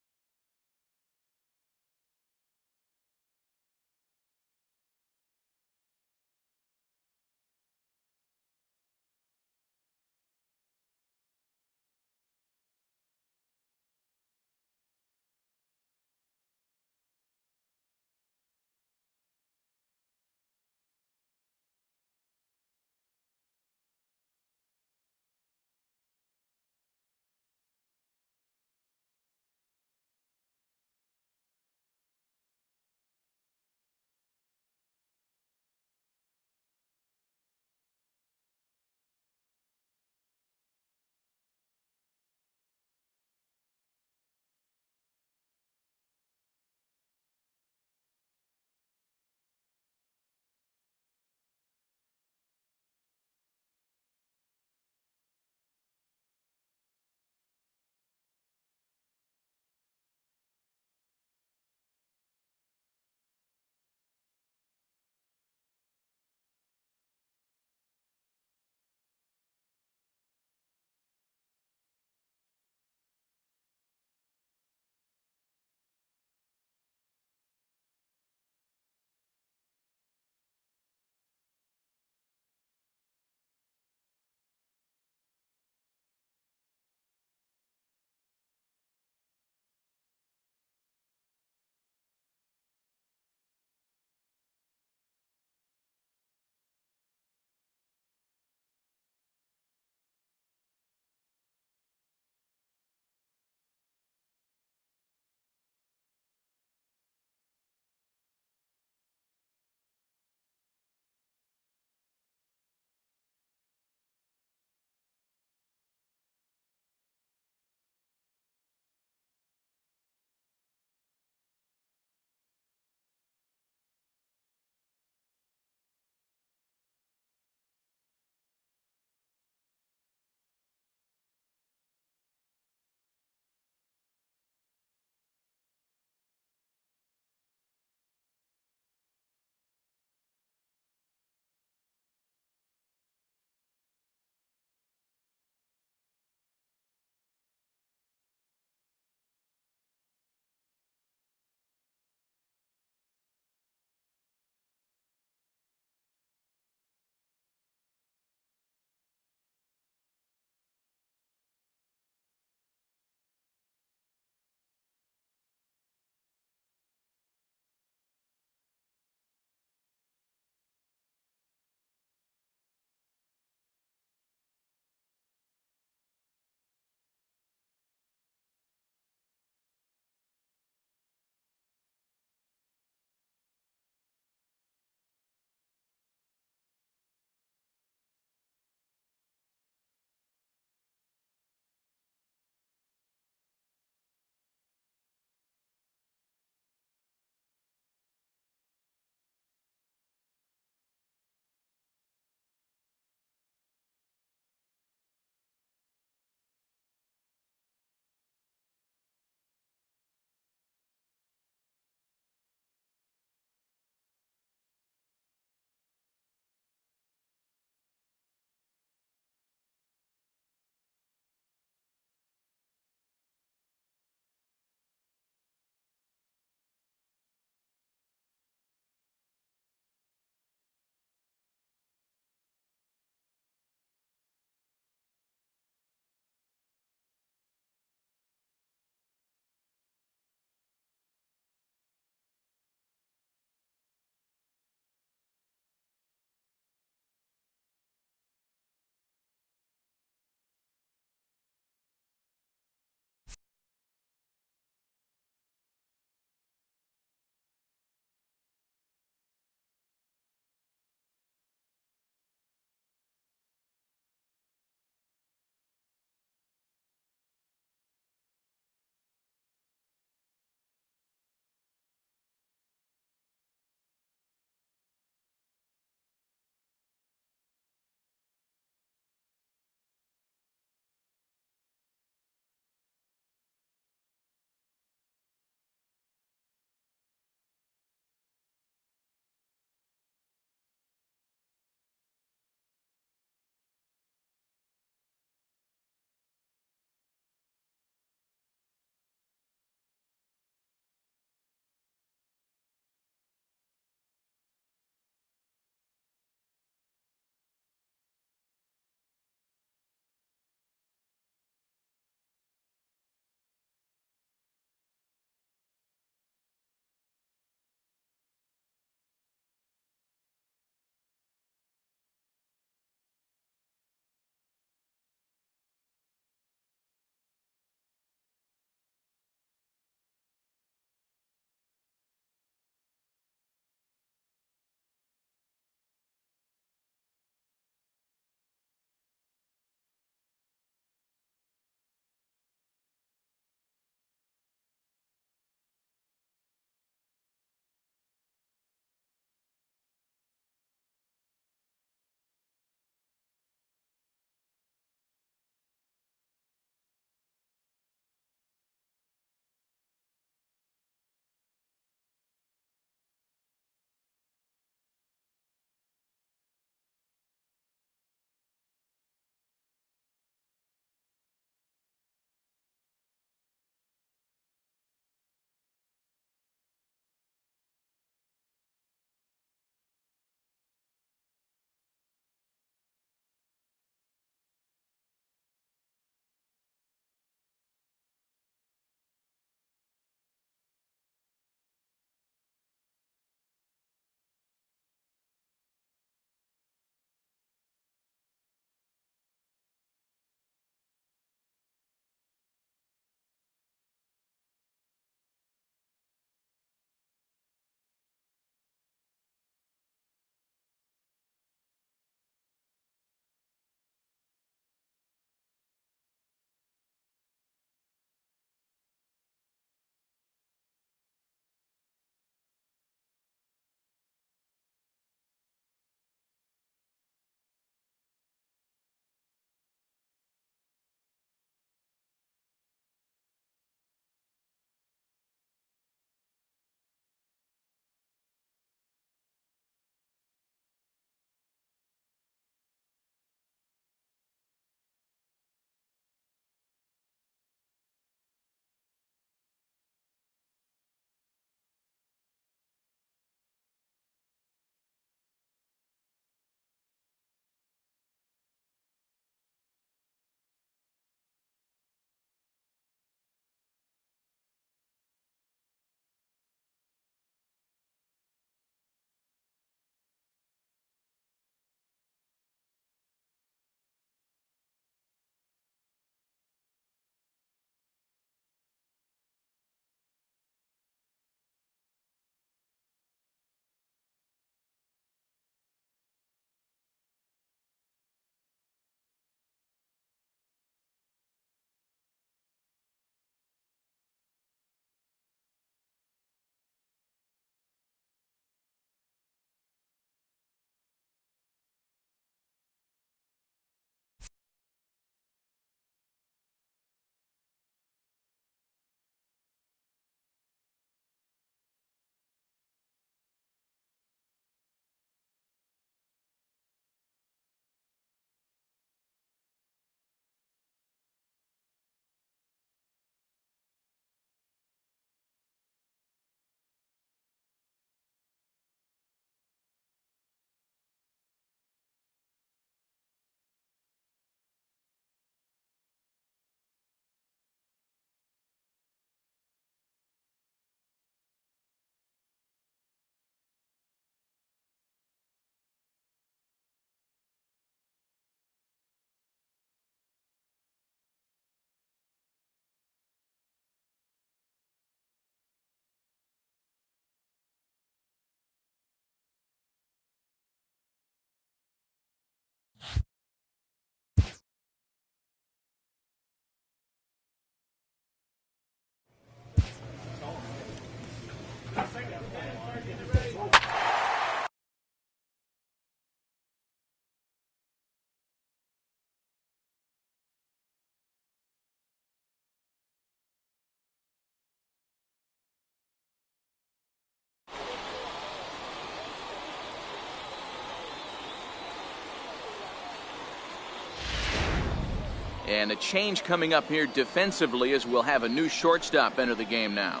And a change coming up here defensively as we'll have a new shortstop enter the game now.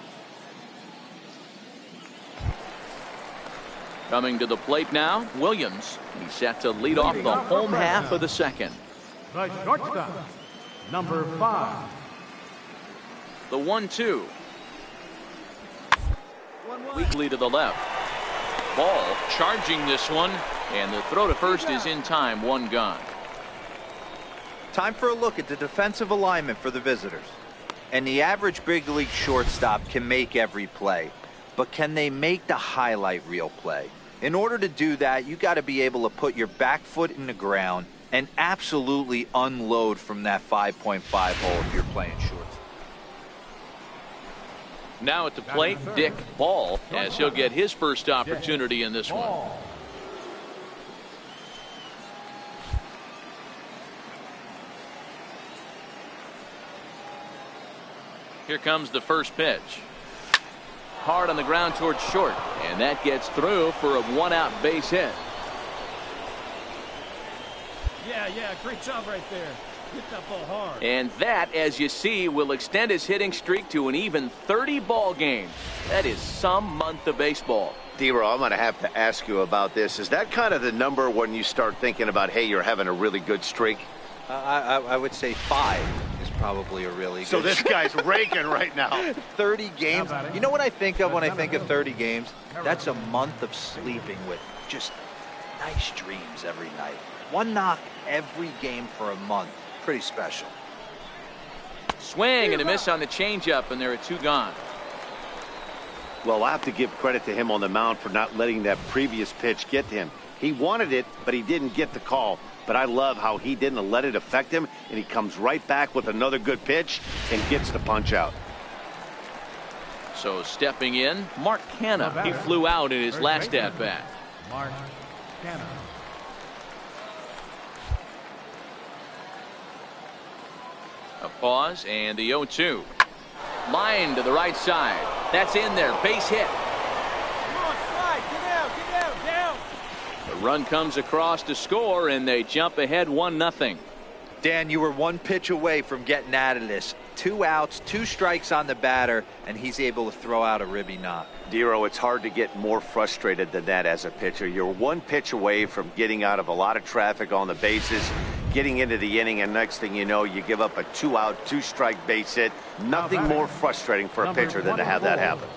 Coming to the plate now, Williams. He's set to lead off the home half of the second.
The shortstop, number 5.
The 1-2. Weakly to the left. Ball charging this one, and the throw to first is in time. One gone.
Time for a look at the defensive alignment for the visitors. And the average big league shortstop can make every play, but can they make the highlight reel play? In order to do that, you got to be able to put your back foot in the ground and absolutely unload from that 5.5 hole if you're playing shorts.
Now at the plate, Dick Ball, as he'll get his first opportunity in this one. Here comes the first pitch. Hard on the ground towards short, and that gets through for a one-out base hit.
Yeah, great job right there. Hit that ball hard.
And that, as you see, will extend his hitting streak to an even 30 ball games. That is some month of baseball.
D-Row, I'm going to have to ask you about this. Is that kind of the number when you start thinking about, hey, you're having a really good streak?
I would say 5 is probably a really good.
So this guy's raking right now.
30 games. You know what I think of when I think of 30 games? That's a month of sleeping with just nice dreams every night. One knock every game for a month. Pretty special.
Swing and a miss on the changeup, and there are 2 gone.
Well, I have to give credit to him on the mound for not letting that previous pitch get to him. He wanted it, but he didn't get the call. But I love how he didn't let it affect him, and he comes right back with another good pitch and gets the punch out.
So stepping in, Mark Canha. He flew out in his last at-bat.
Mark Canha.
A pause and the 0-2. Line to the right side. That's in there. Base hit.
Come on, slide. Get down.
The run comes across to score, and they jump ahead 1-0.
Dan, you were 1 pitch away from getting out of this. 2 outs, 2 strikes on the batter, and he's able to throw out a ribby knock.
D-Row, it's hard to get more frustrated than that as a pitcher. You're 1 pitch away from getting out of a lot of traffic on the bases, getting into the inning, and next thing you know, you give up a 2-out, 2-strike base hit. Nothing more frustrating for a pitcher than to have that happen.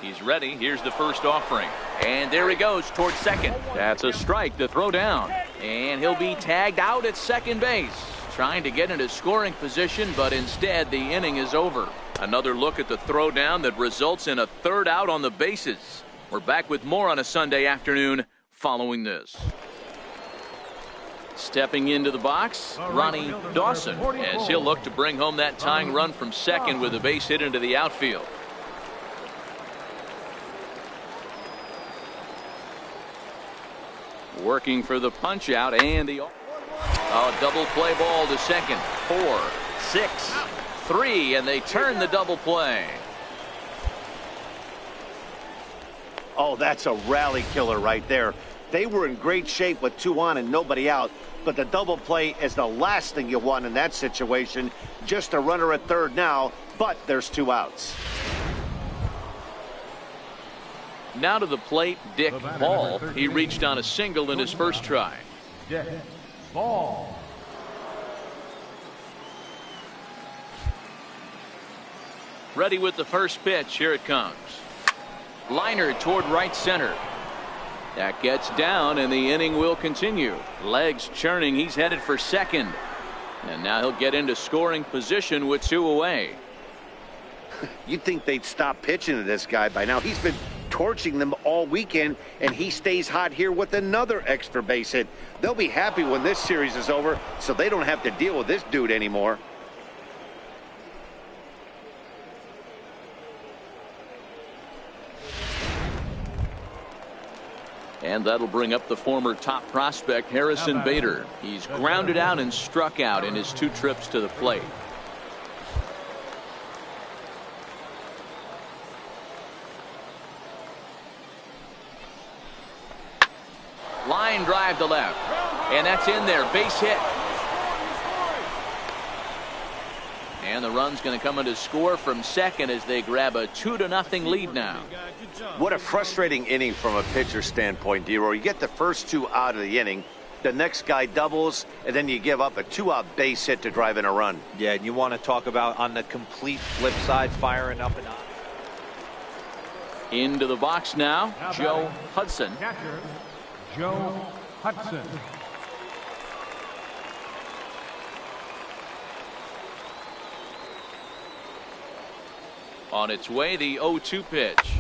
He's ready. Here's the first offering. And there he goes towards second. That's a strike to throw down. And he'll be tagged out at second base. Trying to get into scoring position, but instead the inning is over. Another look at the throw down that results in a 3rd out on the bases. We're back with more on a Sunday afternoon following this. Stepping into the box, Ronnie Dawson, as he'll look to bring home that tying run from second with a base hit into the outfield. Working for the punch out, and the double play ball to second. 4, 6, 3, and they turn the double play.
Oh, that's a rally killer right there. They were in great shape with 2 on and nobody out, but the double play is the last thing you want in that situation. Just a runner at third now, but there's 2 outs.
Now to the plate, Dick Ball. He reached on a single in his first try.
Dick Ball.
Ready with the first pitch. Here it comes. Liner toward right center. That gets down, and the inning will continue. Legs churning. He's headed for second. And now he'll get into scoring position with 2 away.
You'd think they'd stop pitching to this guy by now. He's been torching them all weekend, and he stays hot here with another extra base hit. They'll be happy when this series is over, so they don't have to deal with this dude anymore.
And that'll bring up the former top prospect, Harrison Bader. He's grounded out and struck out in his 2 trips to the plate. Line drive to left. And that's in there. Base hit. And the run's going to come in to score from second as they grab a 2-0 lead now.
What a frustrating inning from a pitcher's standpoint, D-Roy. You get the first two out of the inning. The next guy doubles, and then you give up a 2-out base hit to drive in a run.
Yeah, and you want to talk about on the complete flip side, firing up and on.
Into the box now, Joe Hudson.
Catcher, Joe Hudson.
On its way, the 0-2 pitch.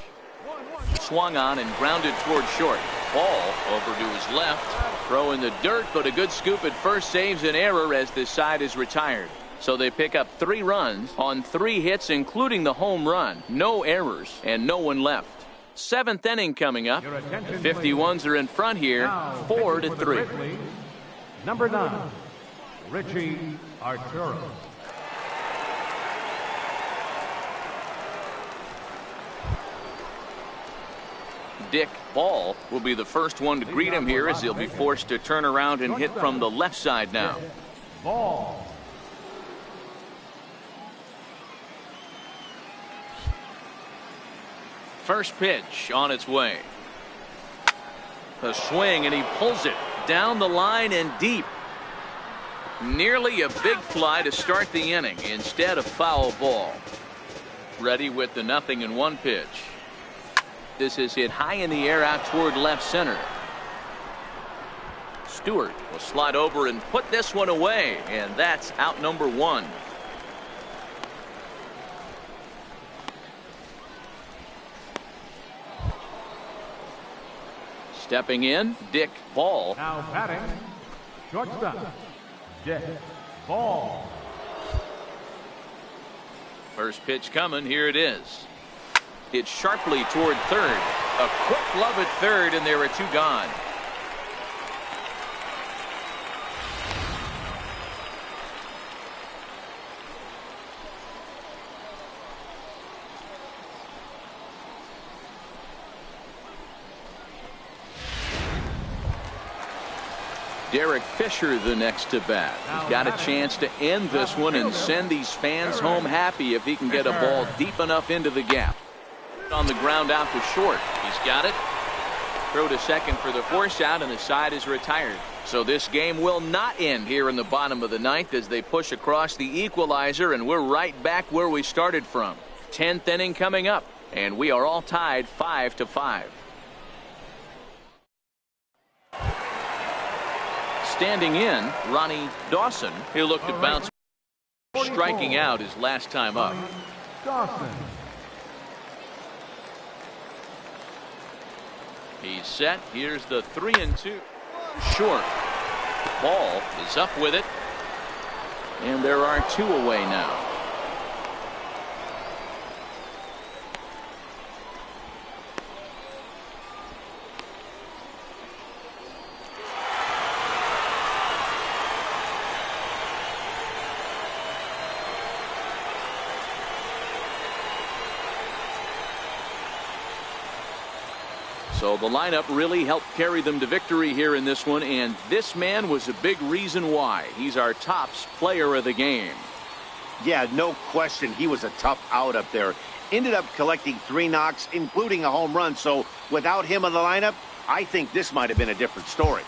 Swung on and grounded toward short. Ball over to his left. Throw in the dirt, but a good scoop at first saves an error as this side is retired. So they pick up 3 runs on 3 hits, including the home run. No errors and no one left. 7th inning coming up. The 51s are in front here, 4-3.
Number 9, Richie Arturo.
Dick Ball will be the first one to greet him here as he'll be forced to turn around and hit from the left side now.
Ball.
First pitch on its way. A swing, and he pulls it down the line and deep. Nearly a big fly to start the inning instead of foul ball. Ready with the 0-1 pitch. This is hit high in the air out toward left center. Stewart will slide over and put this one away, and that's out number 1. Stepping in, Dick Ball.
Now batting, shortstop, Dick Ball.
First pitch coming. Here it is. It's sharply toward third. A quick glove at third, and there are 2 gone. Derek Fisher the next to bat. He's got a chance to end this one and send these fans home happy if he can get a ball deep enough into the gap. On the ground out to short. He's got it. Throw to second for the force out, and the side is retired. So this game will not end here in the bottom of the 9th as they push across the equalizer, and we're right back where we started from. 10th inning coming up, and we are all tied 5-5. Standing in, Ronnie Dawson. He'll look to bounce, striking out his last time up.
Dawson.
He's set. Here's the 3-2. Short. Ball is up with it. And there are 2 away now. So the lineup really helped carry them to victory here in this one, and this man was a big reason why. He's our tops player of the game.
Yeah, no question. He was a tough out up there. Ended up collecting 3 knocks, including a home run. So without him in the lineup, I think this might have been a different story.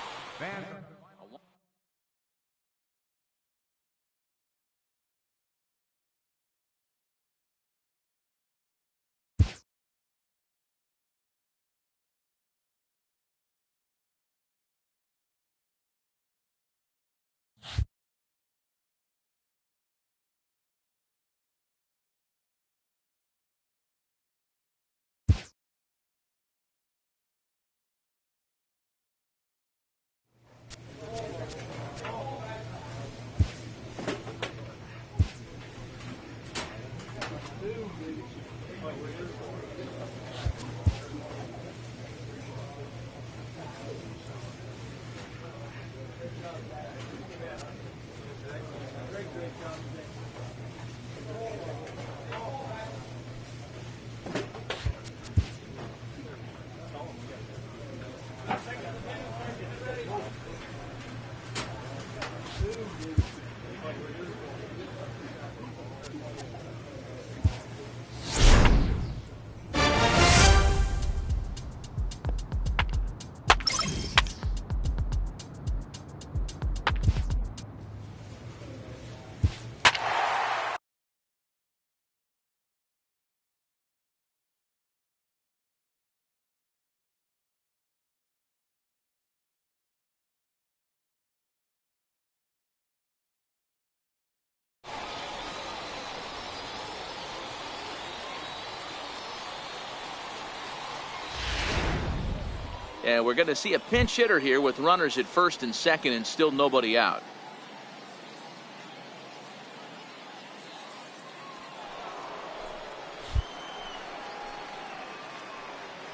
And we're going to see a pinch hitter here with runners at first and second and still nobody out.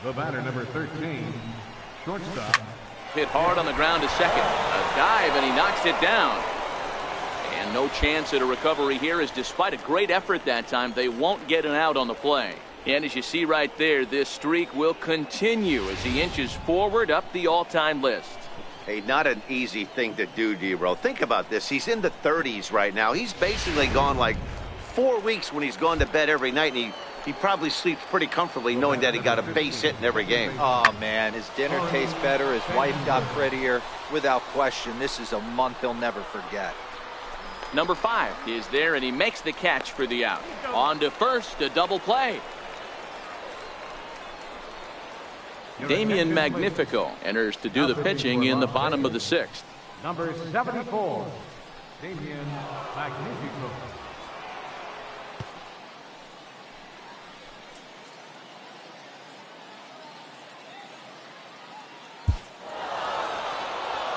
The batter, number 13, shortstop.
Hit hard on the ground to second. A dive, and he knocks it down. And no chance at a recovery here, as despite a great effort that time, they won't get an out on the play. And as you see right there, this streak will continue as he inches forward up the all-time list.
Hey, not an easy thing to do, D-Row. Think about this. He's in the 30s right now. He's basically gone like 4 weeks when he's gone to bed every night, and he probably sleeps pretty comfortably knowing that he got a base hit in every game.
Oh, man, his dinner tastes better. His wife got prettier. Without question, this is a month he'll never forget.
Number 5 is there, and he makes the catch for the out. On to first, a double play. Damian Magnifico enters to do the pitching in the bottom of the 6th.
Number 74, Damian Magnifico.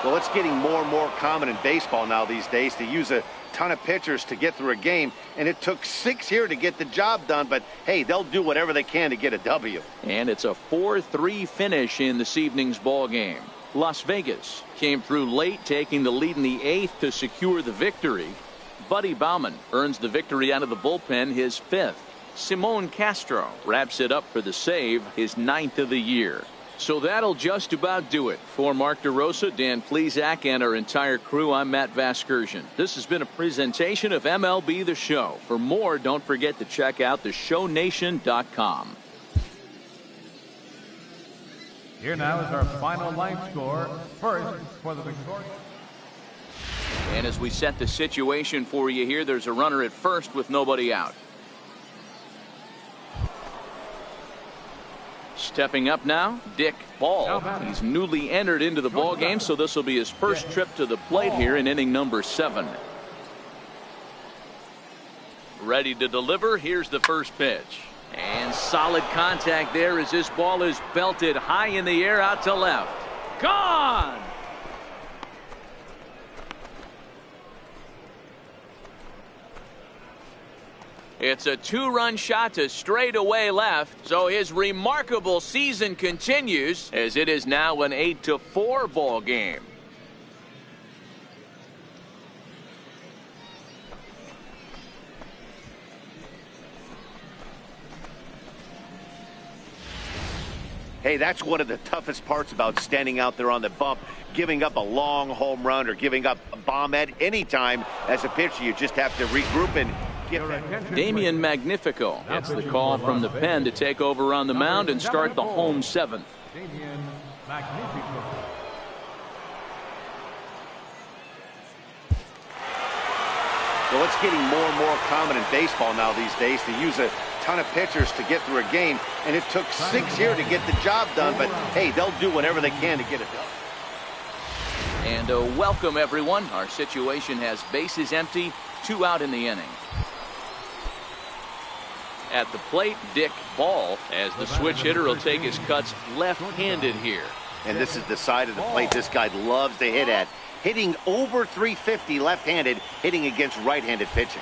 Well, it's getting more and more common in baseball now these days to use a ton of pitchers to get through a game, and it took 6 here to get the job done, but hey, they'll do whatever they can to get a W.
And it's a 4-3 finish in this evening's ball game. Las Vegas came through late, taking the lead in the 8th to secure the victory. Buddy Bauman earns the victory out of the bullpen, his 5th. Simon Castro wraps it up for the save, his 9th of the year. So that'll just about do it. For Mark DeRosa, Dan Plesac, and our entire crew, I'm Matt Vasgersian. This has been a presentation of MLB The Show. For more, don't forget to check out theshownation.com.
Here now is our final line score. First for the victorious.
And as we set the situation for you here, there's a runner at first with nobody out. Stepping up now, Dick Ball. He's newly entered into the ball game, so this will be his first trip to the plate here in inning number 7. Ready to deliver. Here's the first pitch. And solid contact there as this ball is belted high in the air out to left. Gone! It's a 2-run shot to straightaway left, so his remarkable season continues as it is now an 8-4 ball game.
Hey, that's one of the toughest parts about standing out there on the bump, giving up a long home run or giving up a bomb at any time. As a pitcher, you just have to regroup and
Damian Magnifico gets the call from the pen to take over on the mound and start the home 7th.
Damian Magnifico.
Well, it's getting more and more common in baseball now these days to use a ton of pitchers to get through a game, and it took 6 here to get the job done, but hey, they'll do whatever they can to get it done.
And welcome everyone. Our situation has bases empty, 2 out in the inning. At the plate, Dick Ball, as the switch hitter will take his cuts left-handed here.
And this is the side of the plate this guy loves to hit at. Hitting over 350 left-handed, hitting against right-handed pitching.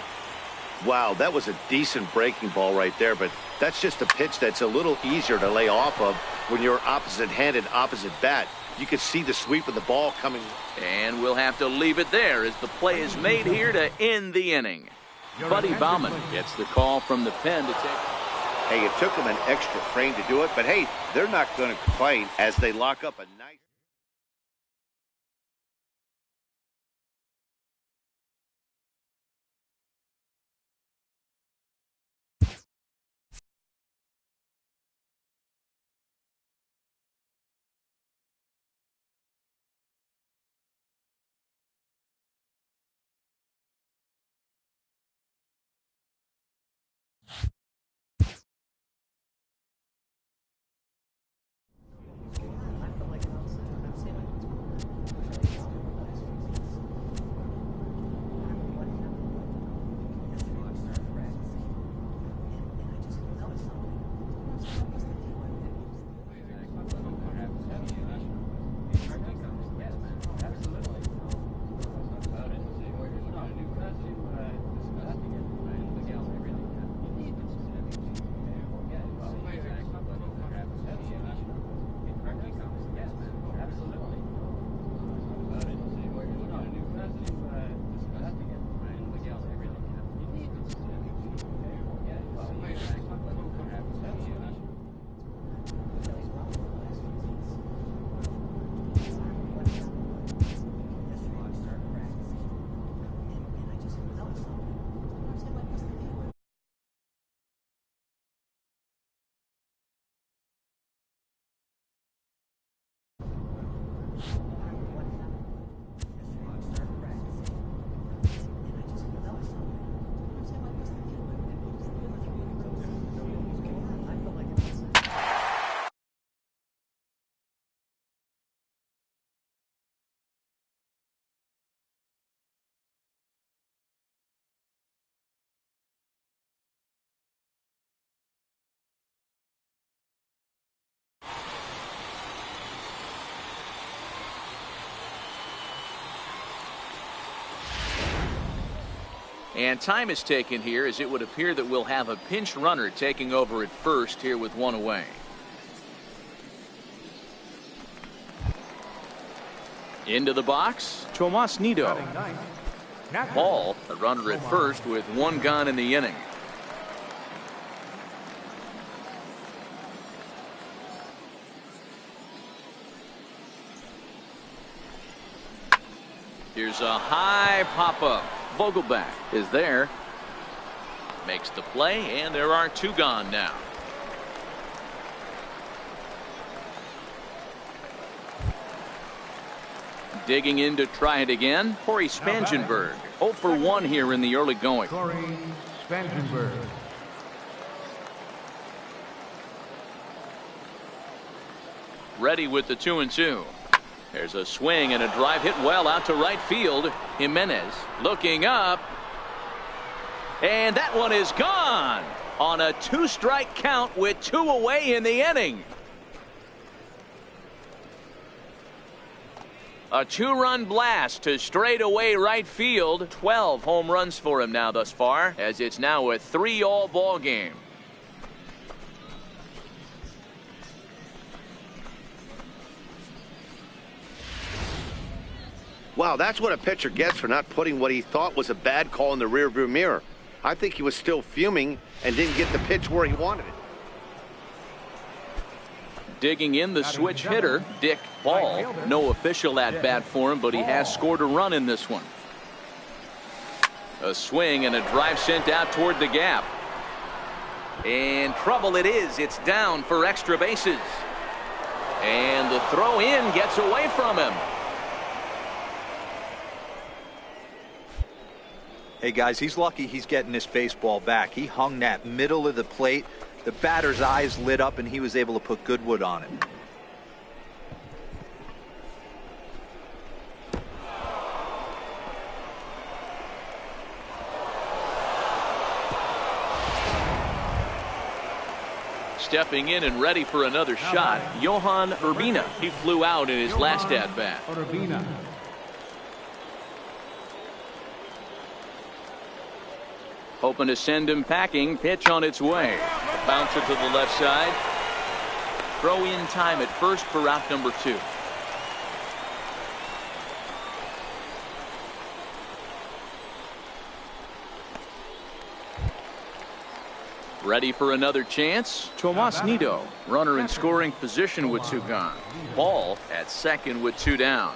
Wow, that was a decent breaking ball right there, but that's just a pitch that's a little easier to lay off of when you're opposite-handed, opposite bat. You can see the sweep of the ball coming.
And we'll have to leave it there as the play is made here to end the inning. Buddy Bauman gets the call from the pen to take.
Hey, it took them an extra frame to do it, but hey, they're not going to complain as they lock up a nice.
And time is taken here as it would appear that we'll have a pinch runner taking over at first here with one away. Into the box, Tomas Nido. Paul, a runner at first with one gone in the inning. Here's a high pop-up. Vogelback is there. Makes the play, and there are two gone now. Digging in to try it again, Corey Spangenberg. 0 for 1 here in the early going.
Corey Spangenberg.
Ready with the 2-2. There's a swing and a drive hit well out to right field. Jimenez looking up. And that one is gone on a 2-strike count with 2 away in the inning. A 2-run blast to straightaway right field. 12 home runs for him now thus far, as it's now a 3-all ball game.
Wow, that's what a pitcher gets for not putting what he thought was a bad call in the rearview mirror. I think he was still fuming and didn't get the pitch where he wanted it.
Digging in the switch hitter, Dick Ball. No official at bat for him, but he has scored a run in this one. A swing and a drive sent out toward the gap. And trouble it is. It's down for extra bases. And the throw in gets away from him.
Hey guys, he's lucky he's getting this baseball back. He hung that middle of the plate. The batter's eyes lit up and he was able to put good wood on it.
Stepping in and ready for another shot, Johan Urbina. He flew out in his last at bat.
Urbina.
Hoping to send him packing. Pitch on its way. A bouncer to the left side. Throw in time at first for out number 2. Ready for another chance. Tomas Nido, runner in scoring position with 2 gone. Ball at second with 2 down.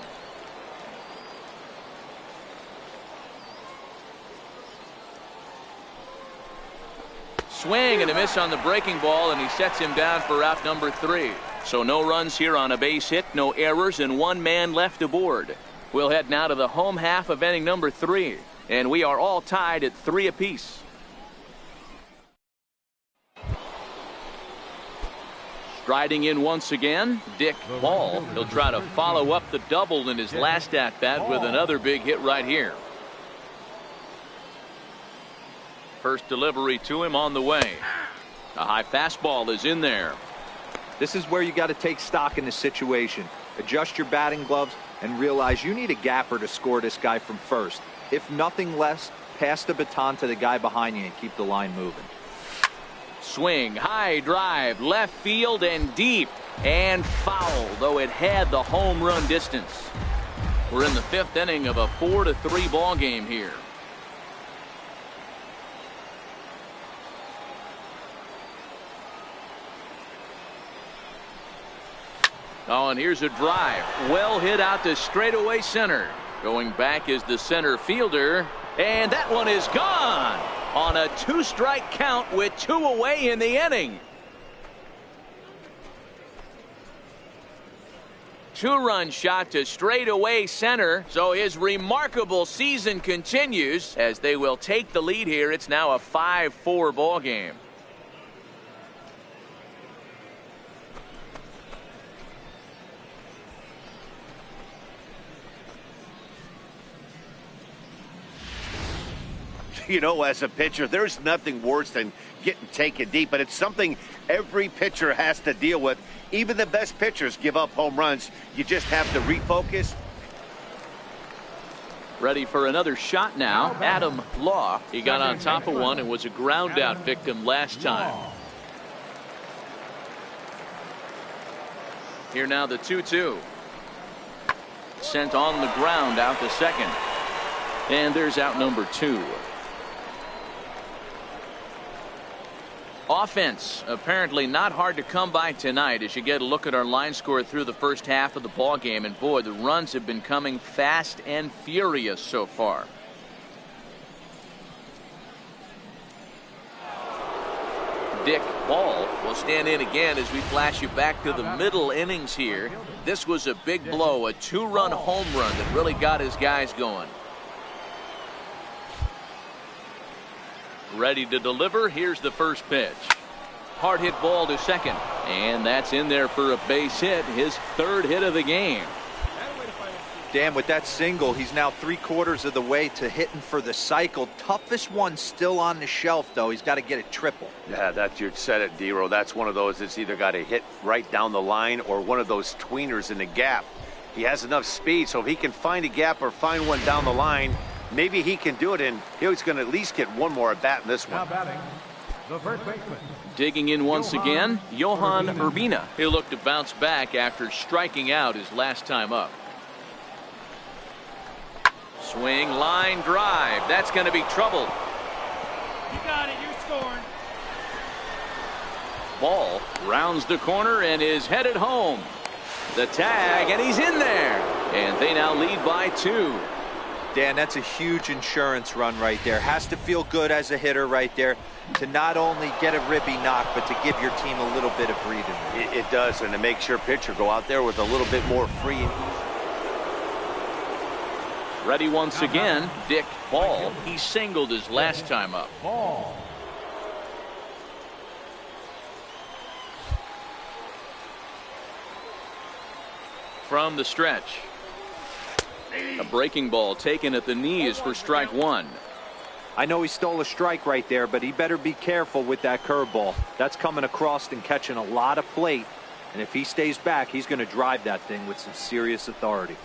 Swing and a miss on the breaking ball, and he sets him down for out number 3. So no runs here on a base hit, no errors, and 1 man left aboard. We'll head now to the home half of inning number 3, and we are all tied at 3 apiece. Striding in once again, Dick Ball. He'll try to follow up the double in his last at-bat with another big hit right here. First delivery to him on the way. A high fastball is in there.
This is where you got to take stock in the situation. Adjust your batting gloves and realize you need a gapper to score this guy from first. If nothing less, pass the baton to the guy behind you and keep the line moving.
Swing, high drive, left field and deep, and foul, though it had the home run distance. We're in the 5th inning of a 4-3 ball game here. Oh, and here's a drive. Well hit out to straightaway center. Going back is the center fielder. And that one is gone on a 2-strike count with 2 away in the inning. 2-run shot to straightaway center. So his remarkable season continues as they will take the lead here. It's now a 5-4 ball game.
You know, as a pitcher, there's nothing worse than getting taken deep, but it's something every pitcher has to deal with. Even the best pitchers give up home runs. You just have to refocus.
Ready for another shot now. Adam Law. He got on top of one and was a ground out victim last time. Here now the 2-2. Sent on the ground out to second. And there's out number 2. Offense apparently not hard to come by tonight as you get a look at our line score through the first half of the ball game, and boy, the runs have been coming fast and furious so far. Dick Ball will stand in again as we flash you back to the middle innings here. This was a big blow, a 2-run home run that really got his guys going. Ready to deliver. Here's the first pitch. Hard hit ball to second, and that's in there for a base hit, his 3rd hit of the game.
Dan, with that single, he's now 3/4 of the way to hitting for the cycle. Toughest one still on the shelf, though. He's got to get a triple.
Yeah, that's, you said it, D-Row. That's one of those that's either got to hit right down the line or one of those tweeners in the gap. He has enough speed, so if he can find a gap or find one down the line, maybe he can do it, and he's going to at least get one more at bat in this one.
Now batting, the first baseman.
Digging in once again, Johan Urbina. He'll look to bounce back after striking out his last time up. Swing, line drive. That's going to be trouble.
You got it. You're scoring.
Ball rounds the corner and is headed home. The tag, and he's in there. And they now lead by 2.
Dan, that's a huge insurance run right there. Has to feel good as a hitter right there to not only get a ribby knock, but to give your team a little bit of breathing room.
It does, and it makes your pitcher go out there with a little bit more free and easy.
Ready once again, Dick Ball. He singled his last time up.
Ball.
From the stretch. A breaking ball taken at the knees for strike 1.
I know he stole a strike right there, but he better be careful with that curveball. That's coming across and catching a lot of plate. And if he stays back, he's going to drive that thing with some serious authority.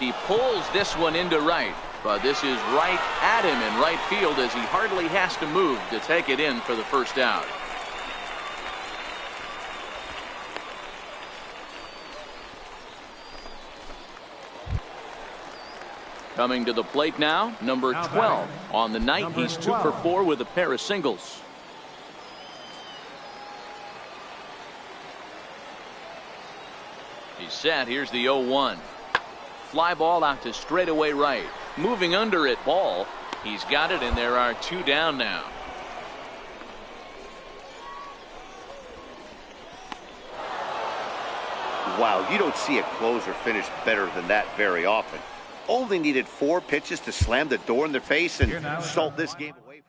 He pulls this one into right, but this is right at him in right field as he hardly has to move to take it in for the first out. Coming to the plate now, number 12. On the night, he's 2 for 4 with a pair of singles. He's set. Here's the 0-1. Fly ball out to straightaway right. Moving under it, Ball. He's got it, and there are 2 down now.
Wow, you don't see a closer finish better than that very often. Only needed 4 pitches to slam the door in their face and salt this game away.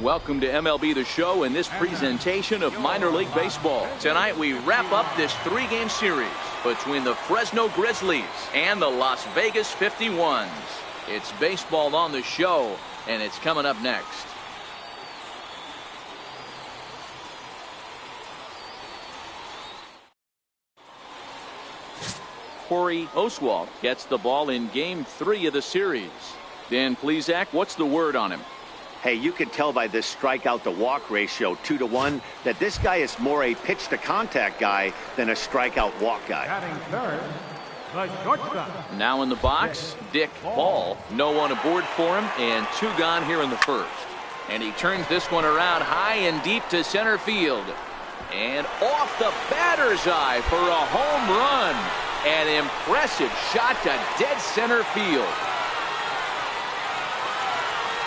Welcome to MLB The Show and this presentation of minor league baseball. Tonight we wrap up this 3-game series between the Fresno Grizzlies and the Las Vegas 51s. It's baseball on the show, and it's coming up next. Corey Oswalt gets the ball in Game 3 of the series. Dan Plesac, what's the word on him?
Hey, you can tell by this strikeout to walk ratio 2-to-1 that this guy is more a pitch to contact guy than a strikeout walk guy.
Batting third, the shortstop.
Now in the box, Dick Ball. No one aboard for him, and 2 gone here in the first. And he turns this one around high and deep to center field. And off the batter's eye for a home run. An impressive shot to dead center field.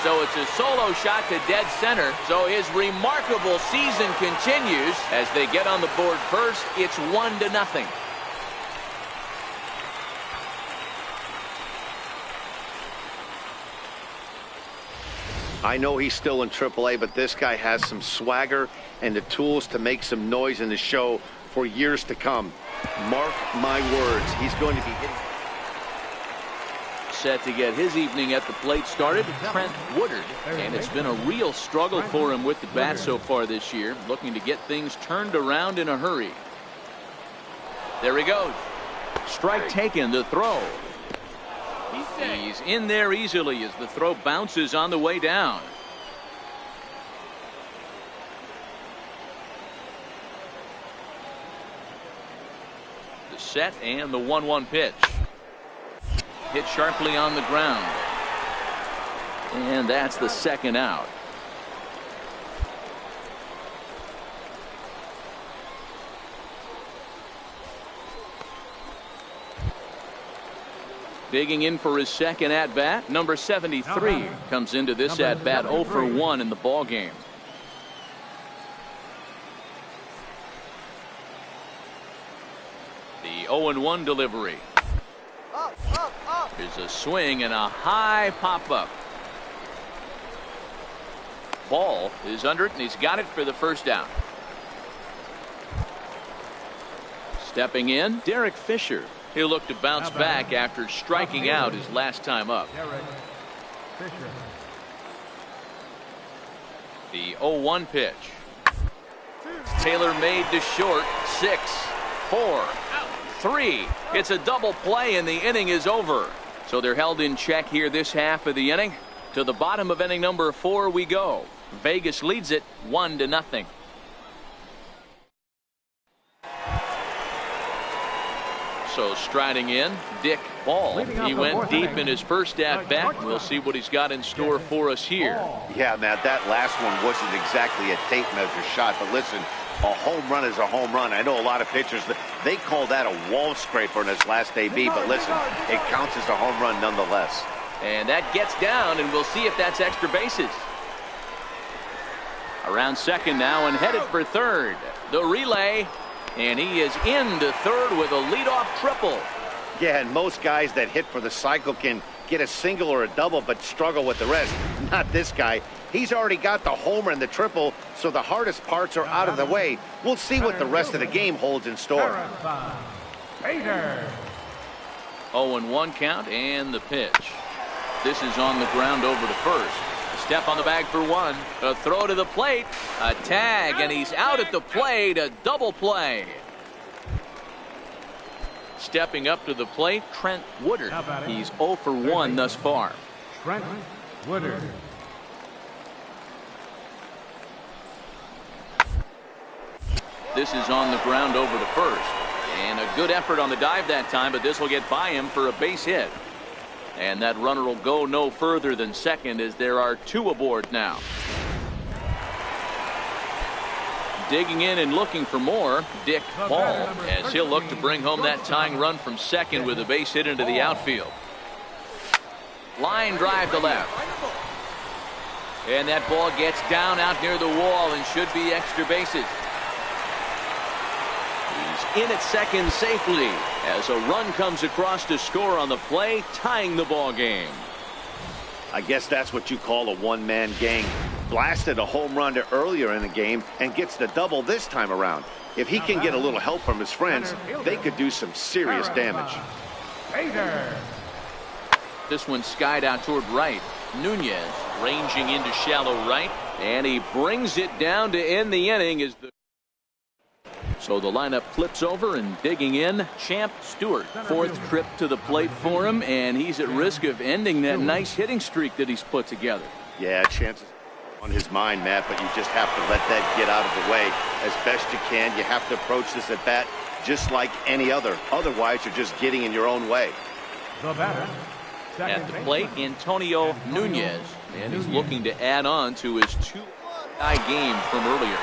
So it's a solo shot to dead center. So his remarkable season continues as they get on the board first. It's 1-0.
I know he's still in AAA, but this guy has some swagger and the tools to make some noise in the show for years to come. Mark my words, he's going to be hitting.
Set to get his evening at the plate started, Trent Woodard. And it's been a real struggle for him with the bat so far this year, looking to get things turned around in a hurry. There he goes. Strike taken, the throw. He's in there easily as the throw bounces on the way down. The set and the 1-1 pitch. Hit sharply on the ground. And that's the second out. Digging in for his second at-bat, number 73 comes into this at-bat 0 for 1 in the ball game. The 0-1 delivery. There's a swing and a high pop-up. Ball is under it, and he's got it for the first down. Stepping in, Derek Fisher. He'll look to bounce back after striking out his last time up. The 0-1 pitch. Taylor made to short. 6, 4, 3. It's a double play, and the inning is over. So they're held in check here this half of the inning. To the bottom of inning number 4 we go. Vegas leads it 1-0. So striding in, Dick Ball. He went deep in his first at-bat. We'll see what he's got in store for us here.
Yeah, Matt, that last one wasn't exactly a tape measure shot, but listen, a home run is a home run. I know a lot of pitchers, they call that a wall scraper in his last AB, but listen, it counts as a home run nonetheless.
And that gets down, and we'll see if that's extra bases. Around second now and headed for third. The relay. And he is into third with a leadoff triple.
Yeah, and most guys that hit for the cycle can get a single or a double but struggle with the rest. Not this guy. He's already got the homer and the triple, so the hardest parts are out of the way. We'll see what the rest of the game holds in store.
0-1 count and the pitch. This is on the ground over to first. Step on the bag for 1. A throw to the plate. A tag, and he's out at the plate. A double play. Stepping up to the plate, Trent Woodard. He's 0 for 1 thus far.
Trent Woodard.
This is on the ground over to first. And a good effort on the dive that time, but this will get by him for a base hit. And that runner will go no further than second as there are 2 aboard now. Digging in and looking for more, Dick Ball, as he'll look to bring home that tying run from second with a base hit into the outfield. Line drive to left. And that ball gets down out near the wall and should be extra bases. He's in at second safely as a run comes across to score on the play, tying the ball game.
I guess that's what you call a one-man gang. blasted a home run earlier in the game and gets the double this time around. If he can get a little help from his friends, they could do some serious damage.
This one skied out toward right. Nunez ranging into shallow right, and he brings it down to end the inning. So the lineup flips over and digging in, Champ Stewart. Fourth trip to the plate for him, and he's at risk of ending that nice hitting streak that he's put together.
Yeah, chances on his mind, Matt, but you just have to let that get out of the way as best you can. You have to approach this at bat just like any other. Otherwise, you're just getting in your own way.
The batter.
At the plate, Antonio Nunez, and he's looking to add on to his 2-guy game from earlier.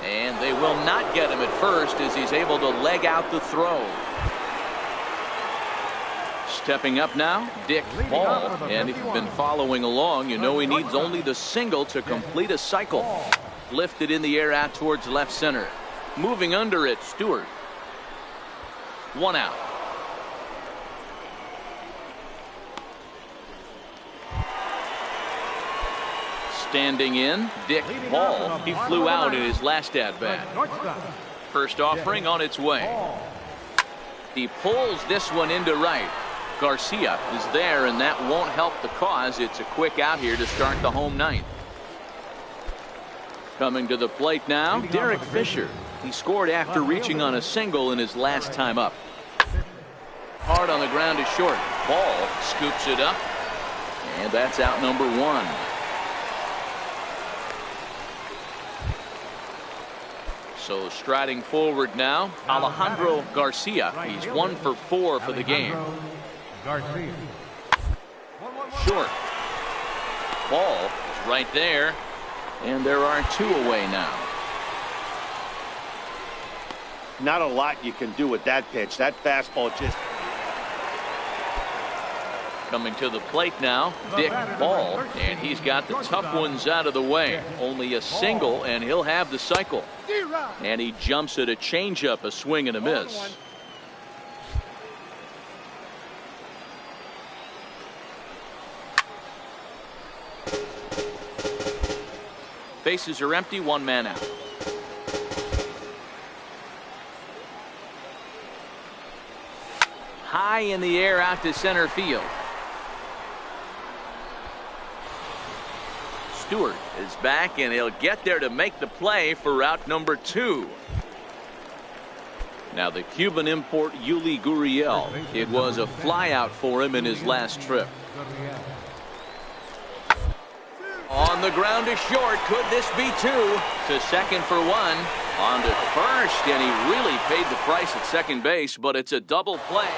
And they will not get him at first as he's able to leg out the throw. Stepping up now, Dick Ball, and if you've been following along, you know he needs only the single to complete a cycle. Lifted in the air out towards left center. Moving under it, Stewart. 1 out. Standing in, Dick Ball. He flew out in his last at-bat. First offering on its way. He pulls this one into right. Garcia is there, and that won't help the cause. It's a quick out here to start the home ninth. Coming to the plate now, Derek Fisher. He scored after reaching on a single in his last time up. Hard on the ground is short. Ball scoops it up, and that's out number 1. So striding forward now, Alejandro Garcia. He's 1 for 4 for the game.
Garcia.
Short. Ball is right there, and there are 2 away now.
Not a lot you can do with that pitch. That fastball just...
Coming to the plate now, Dick Ball, and he's got the tough ones out of the way. Only a single, and he'll have the cycle. And he jumps at a changeup, a swing and a miss. Bases are empty, 1 man out. High in the air out to center field. Stewart is back, and he'll get there to make the play for route number 2. Now the Cuban import Yuli Gurriel. It was a flyout for him in his last trip. On the ground to short. Could this be 2? To second for 1. On to first, and he really paid the price at second base, but it's a double play.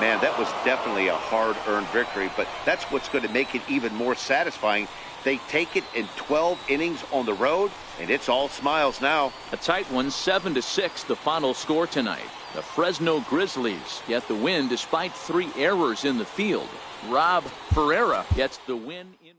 Man, that was definitely a hard-earned victory, but that's what's going to make it even more satisfying. They take it in 12 innings on the road, and it's all smiles now.
A tight one, 7-6, the final score tonight. The Fresno Grizzlies get the win despite 3 errors in the field. Rob Ferreira gets the win in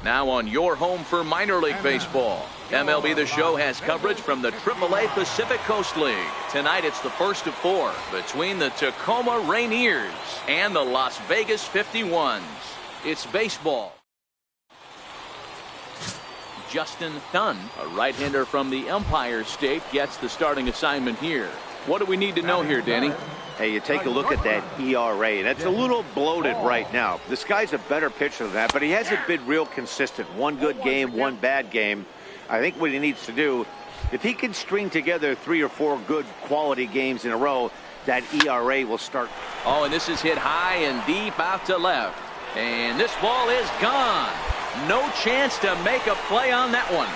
Now on your home for minor league baseball. MLB The Show has coverage from the AAA Pacific Coast League. Tonight it's the first of 4 between the Tacoma Rainiers and the Las Vegas 51s. It's baseball. Justin Dunn, a right-hander from the Empire State, gets the starting assignment here. What do we need to know here, Danny?
Hey, you take a look at that ERA, and it's a little bloated right now. This guy's a better pitcher than that, but he hasn't been real consistent. One good game, one bad game. I think what he needs to do, if he can string together 3 or 4 good quality games in a row, that ERA will start.
Oh, and this is hit high and deep out to left. And this ball is gone. No chance to make a play on that one.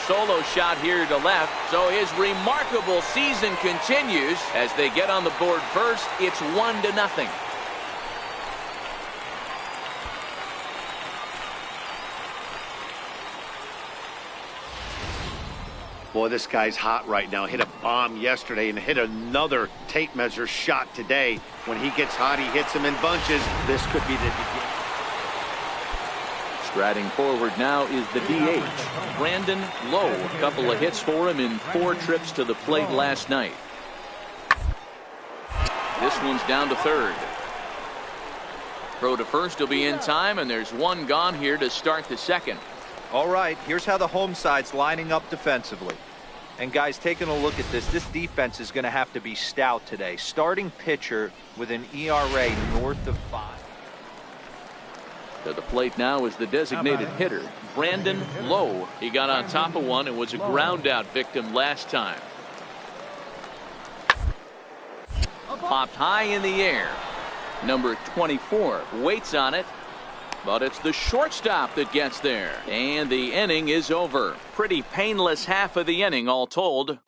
Solo shot here to left, so his remarkable season continues as they get on the board first. It's 1-0.
Boy, this guy's hot right now. Hit a bomb yesterday and hit another tape measure shot today. When he gets hot, he hits them in bunches. This could be the beginning.
Striding forward now is the DH, Brandon Lowe. A couple of hits for him in 4 trips to the plate last night. This one's down to third. Throw to first will be in time, and there's one gone here to start the second.
All right, here's how the home side's lining up defensively. And guys, taking a look at this defense is going to have to be stout today. Starting pitcher with an ERA north of 5.
To the plate now is the designated hitter, Brandon Lowe. He got on top of one and was a ground out victim last time. Popped high in the air. Number 24 waits on it, but it's the shortstop that gets there. And the inning is over. Pretty painless half of the inning all told.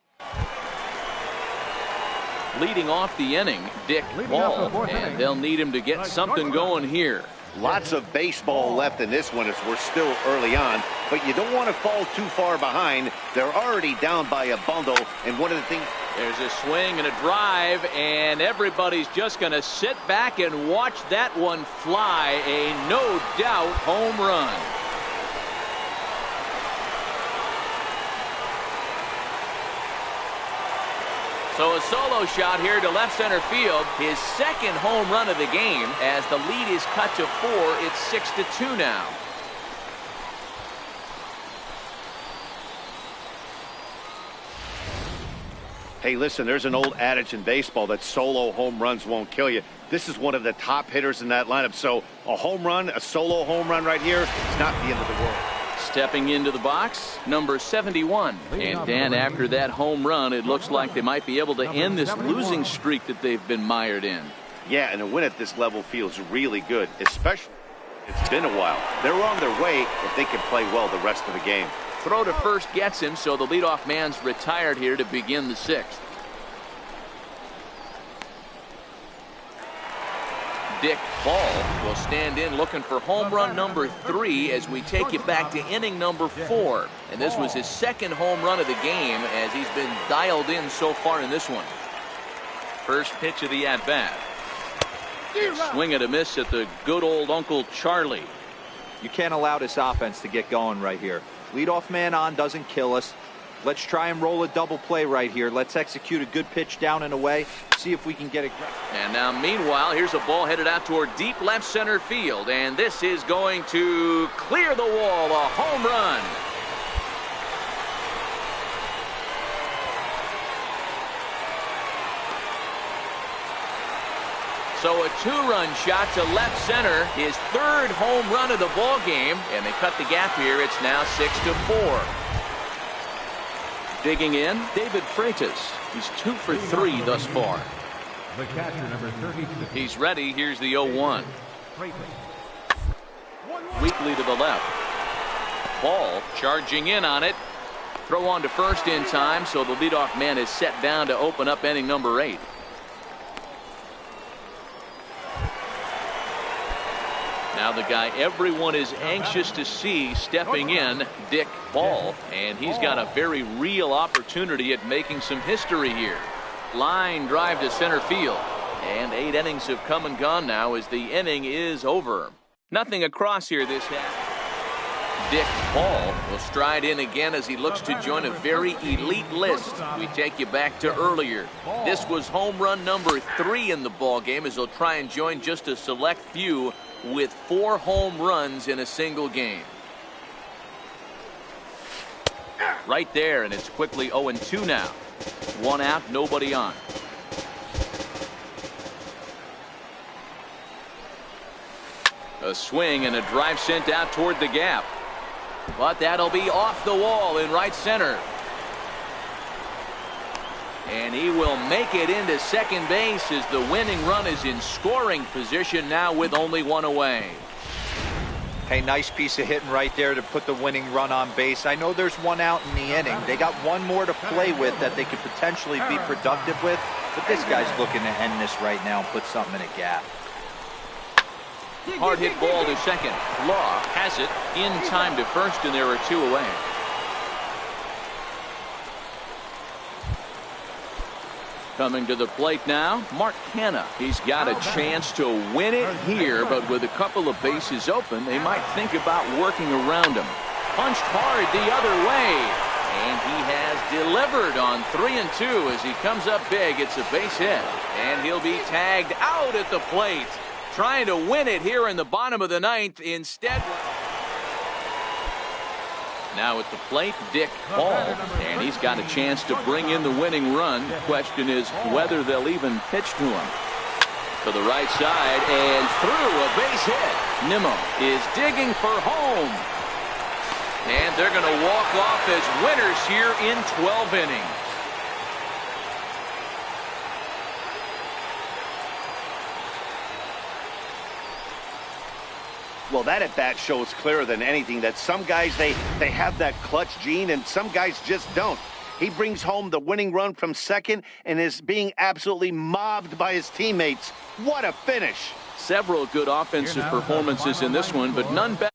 Leading off the inning, Dick Ball, and they'll need him to get something going here.
Lots of baseball left in this one as we're still early on, but you don't want to fall too far behind. They're already down by a bundle, and one of the things...
There's a swing and a drive, and everybody's just going to sit back and watch that one fly. A no-doubt home run. So a solo shot here to left center field. His second home run of the game. As the lead is cut to 4, it's 6-2 now.
Hey, listen, there's an old adage in baseball that solo home runs won't kill you. This is one of the top hitters in that lineup. So a home run, a solo home run right here, it's not the end of the world.
Stepping into the box, number 71. And Dan, after that home run, it looks like they might be able to end this losing streak that they've been mired in.
Yeah, and a win at this level feels really good, especially it's been a while. They're on their way if they can play well the rest of the game.
Throw to first gets him, so the leadoff man's retired here to begin the 6th. Dick Ball will stand in looking for home run number 3 as we take you back to inning number 4. And this was his second home run of the game as he's been dialed in so far in this one. First pitch of the at-bat. Swing and a miss at the good old Uncle Charlie.
You can't allow this offense to get going right here. Leadoff man on doesn't kill us. Let's try and roll a double play right here. Let's execute a good pitch down and away. See if we can get it.
And now meanwhile, here's a ball headed out toward deep left center field. And this is going to clear the wall. A home run. So a 2-run shot to left center, his 3rd home run of the ball game, and they cut the gap here. It's now 6-4. Digging in, David Freitas. He's 2 for 3 thus far.
The catcher, number 32.
He's ready. Here's the 0-1. Weakly to the left. Ball charging in on it. Throw on to first in time, so the leadoff man is set down to open up inning number 8. Now the guy everyone is anxious to see stepping in, Dick Ball, and he's got a very real opportunity at making some history here. Line drive to center field. And 8 innings have come and gone now as the inning is over. Nothing across here this half. Dick Paul will stride in again as he looks to join a very elite list. We take you back to earlier. This was home run number 3 in the ball game as he'll try and join just a select few with 4 home runs in a single game. Right there, and it's quickly 0-2 now. 1 out, nobody on. A swing and a drive sent out toward the gap. But that'll be off the wall in right center. And he will make it into second base as the winning run is in scoring position now with only 1 away.
Hey, nice piece of hitting right there to put the winning run on base. I know there's 1 out in the inning. They got 1 more to play with that they could potentially be productive with. But this guy's looking to end this right now and put something in a gap.
Hard hit ball to second. Law has it in time to first, and there are 2 away. Coming to the plate now, Mark Hanna. He's got a chance to win it here, but with a couple of bases open, they might think about working around him. Punched hard the other way, and he has delivered on 3 and 2 as he comes up big. It's a base hit, and he'll be tagged out at the plate. Trying to win it here in the bottom of the 9th instead. Now at the plate, Dick Paul, and he's got a chance to bring in the winning run. The question is whether they'll even pitch to him. To the right side and through, a base hit. Nimmo is digging for home. And they're going to walk off as winners here in 12 innings.
Well, that at-bat shows clearer than anything that some guys, they have that clutch gene, and some guys just don't. He brings home the winning run from second and is being absolutely mobbed by his teammates. What a finish.
Several good offensive performances in this one, but none better.